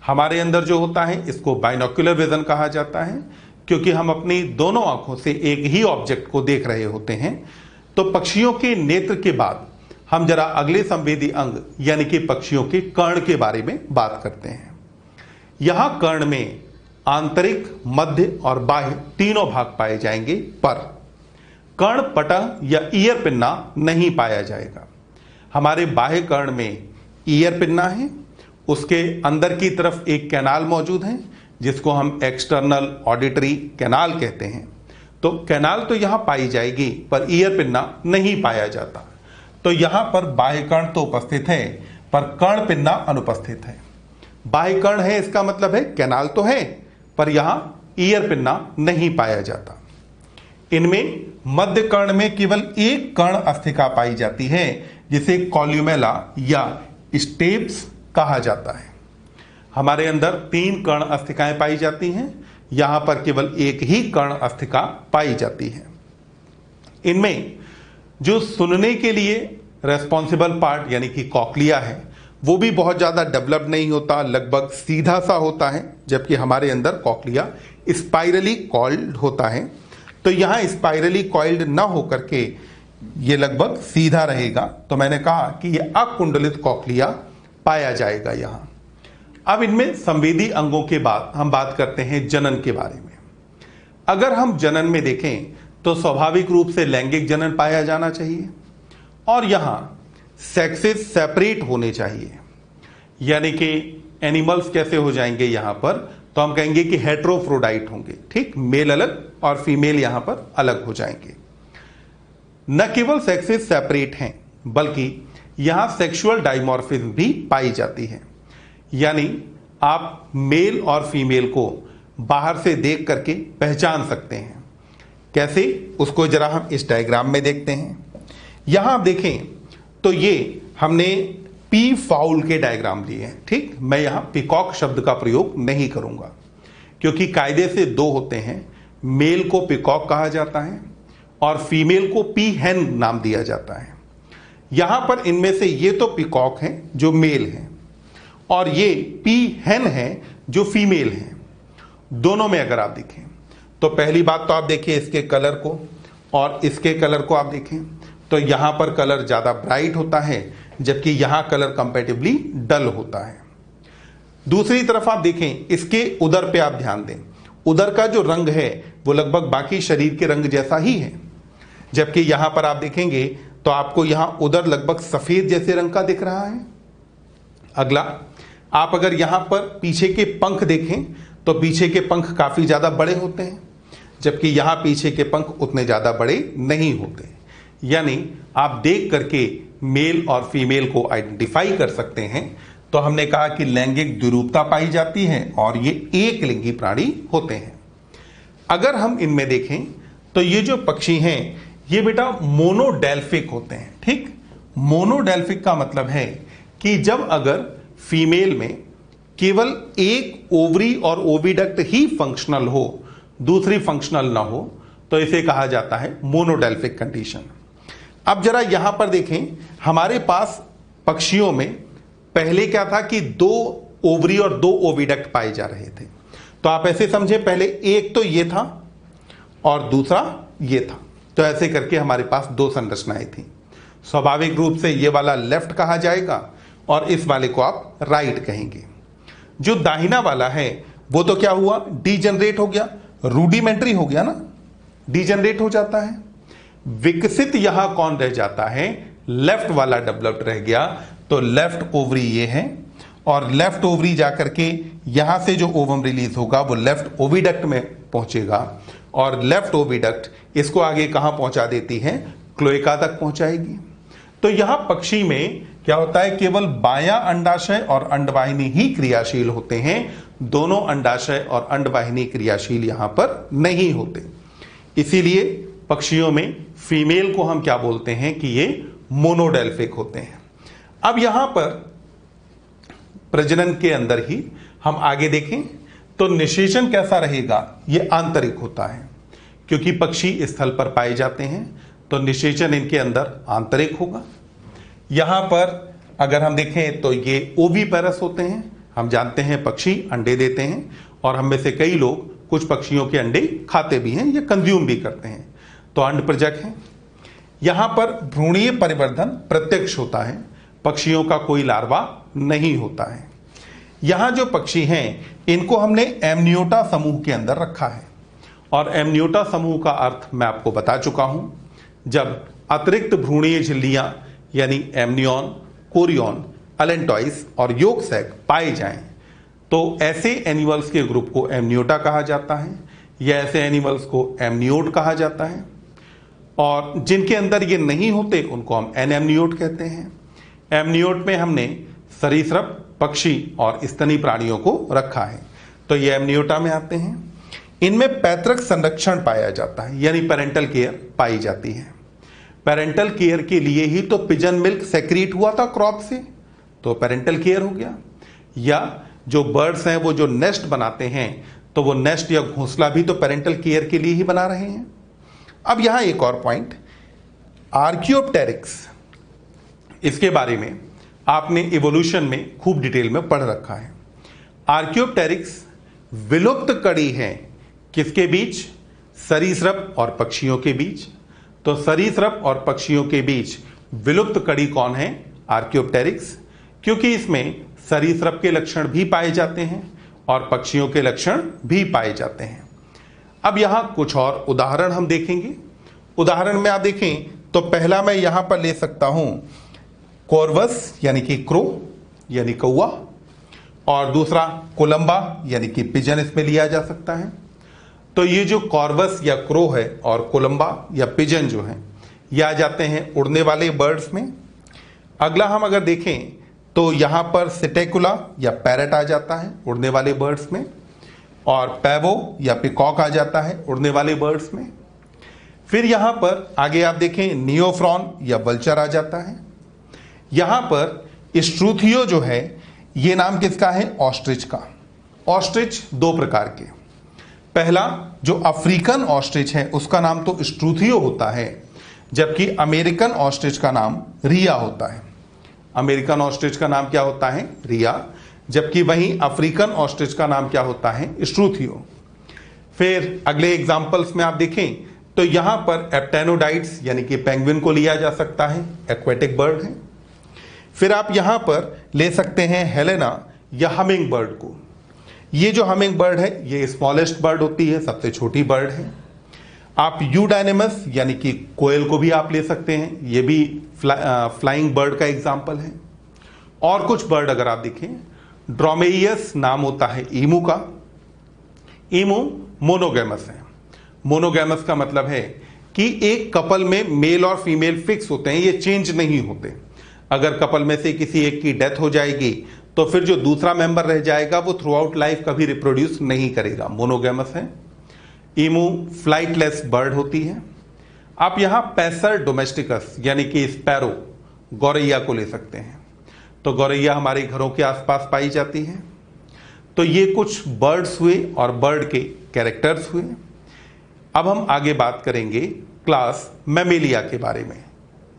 हमारे अंदर जो होता है इसको बाइनोक्यूलर विजन कहा जाता है, क्योंकि हम अपनी दोनों आंखों से एक ही ऑब्जेक्ट को देख रहे होते हैं। तो पक्षियों के नेत्र के बाद हम जरा अगले संवेदी अंग यानी कि पक्षियों के कर्ण के बारे में बात करते हैं। यहां कर्ण में आंतरिक, मध्य और बाह्य तीनों भाग पाए जाएंगे, पर कर्ण पटह या ईयर पिन्ना नहीं पाया जाएगा। हमारे बाह्य कर्ण में ईयर पिन्ना है, उसके अंदर की तरफ एक कैनाल मौजूद है जिसको हम एक्सटर्नल ऑडिटरी कैनाल कहते हैं। तो कैनाल तो यहां पाई जाएगी पर ईयर पिन्ना नहीं पाया जाता। तो यहां पर बाह्य कर्ण तो उपस्थित है पर कर्ण पिन्ना अनुपस्थित है। बाह्य कर्ण है इसका मतलब है कैनाल तो है पर यहां ईयर पिन्ना नहीं पाया जाता। इनमें मध्य कर्ण में केवल एक कर्ण अस्थिका पाई जाती है जिसे कॉल्यूमेला या स्टेप्स कहा जाता है। हमारे अंदर 3 कर्ण अस्थिकाएं पाई जाती हैं, यहां पर केवल एक ही कर्ण अस्थिका पाई जाती है। इनमें जो सुनने के लिए रेस्पॉन्सिबल पार्ट यानी कि कॉक्लिया है वो भी बहुत ज्यादा डेवलप नहीं होता, लगभग सीधा सा होता है, जबकि हमारे अंदर कॉक्लिया स्पाइरली कॉइल्ड होता है। तो यहां स्पाइरली कॉइल्ड ना होकर के ये लगभग सीधा रहेगा। तो मैंने कहा कि ये अकुंडलित कॉक्लिया पाया जाएगा यहां। अब इनमें संवेदी अंगों के बाद हम बात करते हैं जनन के बारे में। अगर हम जनन में देखें तो स्वाभाविक रूप से लैंगिक जनन पाया जाना चाहिए और यहां सेक्सेस सेपरेट होने चाहिए। यानी कि एनिमल्स कैसे हो जाएंगे यहां पर, तो हम कहेंगे कि हेट्रोफ्रोडाइट होंगे, ठीक, मेल अलग और फीमेल यहां पर अलग हो जाएंगे। न केवल सेक्सेस सेपरेट हैं बल्कि यहां सेक्सुअल डाइमॉर्फिज्म भी पाई जाती है। यानी आप मेल और फीमेल को बाहर से देख करके पहचान सकते हैं। कैसे, उसको जरा हम इस डायग्राम में देखते हैं। यहां आप देखें तो ये हमने पी फाउल के डायग्राम लिए हैं, ठीक। मैं यहां पिकॉक शब्द का प्रयोग नहीं करूंगा क्योंकि कायदे से 2 होते हैं, मेल को पिकॉक कहा जाता है और फीमेल को पी हेन नाम दिया जाता है। यहां पर इनमें से ये तो पिकॉक हैं जो मेल हैं और ये पी हेन है जो फीमेल हैं। दोनों में अगर आप देखें तो पहली बात तो आप देखिए इसके कलर को और इसके कलर को आप देखें तो यहां पर कलर ज्यादा ब्राइट होता है जबकि यहां कलर कंपैरेटिवली डल होता है। दूसरी तरफ आप देखें इसके उदर पे आप ध्यान दें, उदर का जो रंग है वो लगभग बाकी शरीर के रंग जैसा ही है, जबकि यहां पर आप देखेंगे तो आपको यहां उदर लगभग सफेद जैसे रंग का दिख रहा है। अगला, आप अगर यहां पर पीछे के पंख देखें तो पीछे के पंख काफी ज्यादा बड़े होते हैं जबकि यहां पीछे के पंख उतने ज्यादा बड़े नहीं होते। यानी आप देख करके मेल और फीमेल को आइडेंटिफाई कर सकते हैं। तो हमने कहा कि लैंगिक द्विरूपता पाई जाती है और ये एक लिंगी प्राणी होते हैं। अगर हम इनमें देखें तो ये जो पक्षी हैं ये बेटा मोनोडेल्फिक होते हैं। ठीक, मोनोडेल्फिक का मतलब है कि जब अगर फीमेल में केवल एक ओवरी और ओविडक्ट ही फंक्शनल हो, दूसरी फंक्शनल ना हो, तो इसे कहा जाता है मोनोडेल्फिक कंडीशन। अब जरा यहां पर देखें, हमारे पास पक्षियों में पहले क्या था कि 2 ओवरी और 2 ओविडक्ट पाए जा रहे थे। तो आप ऐसे समझे, पहले एक तो ये था और दूसरा ये था, तो ऐसे करके हमारे पास 2 संरचनाएं थी। स्वाभाविक रूप से ये वाला लेफ्ट कहा जाएगा और इस वाले को आप राइट कहेंगे। जो दाहिना वाला है वो तो क्या हुआ, डीजनरेट हो गया, रूडिमेंट्री हो गया ना, डीजनरेट हो जाता है। विकसित यहां कौन रह जाता है, लेफ्ट वाला डेवलप्ड रह गया। तो लेफ्ट ओवरी ये है और लेफ्ट ओवरी जाकर के यहां से जो ओवम रिलीज होगा वो लेफ्ट ओविडक्ट में पहुंचेगा और लेफ्ट ओविडक्ट इसको आगे कहां पहुंचा देती है, क्लोएका तक पहुंचाएगी। तो यहां पक्षी में क्या होता है, केवल बायां अंडाशय और अंडवाहिनी ही क्रियाशील होते हैं, दोनों अंडाशय और अंडवाहिनी क्रियाशील यहां पर नहीं होते। इसीलिए पक्षियों में फीमेल को हम क्या बोलते हैं कि ये मोनोडेल्फिक होते हैं। अब यहां पर प्रजनन के अंदर ही हम आगे देखें तो निषेचन कैसा रहेगा, ये आंतरिक होता है, क्योंकि पक्षी स्थल पर पाए जाते हैं तो निषेचन इनके अंदर आंतरिक होगा। यहां पर अगर हम देखें तो ये ओवीपेरस होते हैं। हम जानते हैं पक्षी अंडे देते हैं और हम में से कई लोग कुछ पक्षियों के अंडे खाते भी हैं या कंज्यूम भी करते हैं, तो अंड प्रजक हैं। यहां पर भ्रूणीय परिवर्धन प्रत्यक्ष होता है, पक्षियों का कोई लार्वा नहीं होता है। यहां जो पक्षी हैं इनको हमने एमनियोटा समूह के अंदर रखा है और एमनियोटा समूह का अर्थ मैं आपको बता चुका हूं। जब अतिरिक्त भ्रूणीय झिल्लियां यानी एमनियन, कोरियन, अलेंटॉइस और योग सैक पाए जाएं तो ऐसे एनिमल्स के ग्रुप को एमनियोटा कहा जाता है या ऐसे एनिमल्स को एमनियोट कहा जाता है। और जिनके अंदर ये नहीं होते उनको हम एनेमनियोट कहते हैं। एमनियोट में हमने सरीसृप, पक्षी और स्तनी प्राणियों को रखा है, तो ये एमनियोटा में आते हैं। इनमें पैतृक संरक्षण पाया जाता है यानी पेरेंटल केयर पाई जाती है। पेरेंटल केयर के लिए ही तो पिजन मिल्क सेक्रीट हुआ था क्रॉप से, तो पेरेंटल केयर हो गया। या जो बर्ड्स हैं वो जो नेस्ट बनाते हैं तो वो नेस्ट या घोंसला भी तो पेरेंटल केयर के लिए ही बना रहे हैं। अब यहां एक और पॉइंट, आर्कियोप्टेरिक्स, इसके बारे में आपने इवोल्यूशन में खूब डिटेल में पढ़ रखा है। आर्कियोप्टेरिक्स विलुप्त कड़ी है किसके बीच, सरीसृप और पक्षियों के बीच। तो सरीसृप और पक्षियों के बीच विलुप्त कड़ी कौन है, आर्कियोप्टेरिक्स, क्योंकि इसमें सरीसृप के लक्षण भी पाए जाते हैं और पक्षियों के लक्षण भी पाए जाते हैं। अब यहां कुछ और उदाहरण हम देखेंगे। उदाहरण में आप देखें तो पहला मैं यहां पर ले सकता हूं कॉर्वस यानी कि क्रो यानी कौवा, और दूसरा कोलंबा यानी कि पिजन इसमें लिया जा सकता है। तो ये जो कॉर्वस या क्रो है और कोलंबा या पिजन जो है ये आ जाते हैं उड़ने वाले बर्ड्स में। अगला हम अगर देखें तो यहां पर सिटेकुला या पैरट आ जाता है उड़ने वाले बर्ड्स में, और पैवो या पिकॉक आ जाता है उड़ने वाले बर्ड्स में। फिर यहां पर आगे आप देखें नियोफ्रॉन या वल्चर आ जाता है। यहां पर स्ट्रूथियो जो है ये नाम किसका है, ऑस्ट्रिच का। ऑस्ट्रिच 2 प्रकार के, पहला जो अफ्रीकन ऑस्ट्रिच है उसका नाम तो स्ट्रूथियो होता है, जबकि अमेरिकन ऑस्ट्रिच का नाम रिया होता है। अमेरिकन ऑस्ट्रिच का नाम क्या होता है, रिया, जबकि वहीं अफ्रीकन ऑस्ट्रिच का नाम क्या होता है, स्ट्रूथियो। फिर अगले एग्जाम्पल्स में आप देखें तो यहां पर एप्टेनोडाइट्स यानी कि पेंगुइन को लिया जा सकता है, एक्वेटिक बर्ड है। फिर आप यहां पर ले सकते हैं हेलेना या हमिंग बर्ड को। ये जो हमिंग बर्ड है ये स्मॉलेस्ट बर्ड होती है, सबसे छोटी बर्ड है। आप यूडाइनेमस यानी कि कोयल को भी आप ले सकते हैं, ये भी फ्लाइंग बर्ड का एग्जाम्पल है। और कुछ बर्ड अगर आप देखें, ड्रोमेइयस नाम होता है ईमू का। ईमू मोनोगैमस है। मोनोगैमस का मतलब है कि एक कपल में मेल और फीमेल फिक्स होते हैं, ये चेंज नहीं होते। अगर कपल में से किसी एक की डेथ हो जाएगी तो फिर जो दूसरा मेंबर रह जाएगा वो थ्रू आउट लाइफ कभी रिप्रोड्यूस नहीं करेगा, मोनोगैमस है। ईमू फ्लाइटलेस बर्ड होती है। आप यहां पैसर डोमेस्टिकस यानी कि स्पैरो, गौरैया को ले सकते हैं। तो गौरैया हमारे घरों के आसपास पाई जाती है। तो ये कुछ बर्ड्स हुए और बर्ड के कैरेक्टर्स हुए। अब हम आगे बात करेंगे क्लास मैमेलिया के बारे में।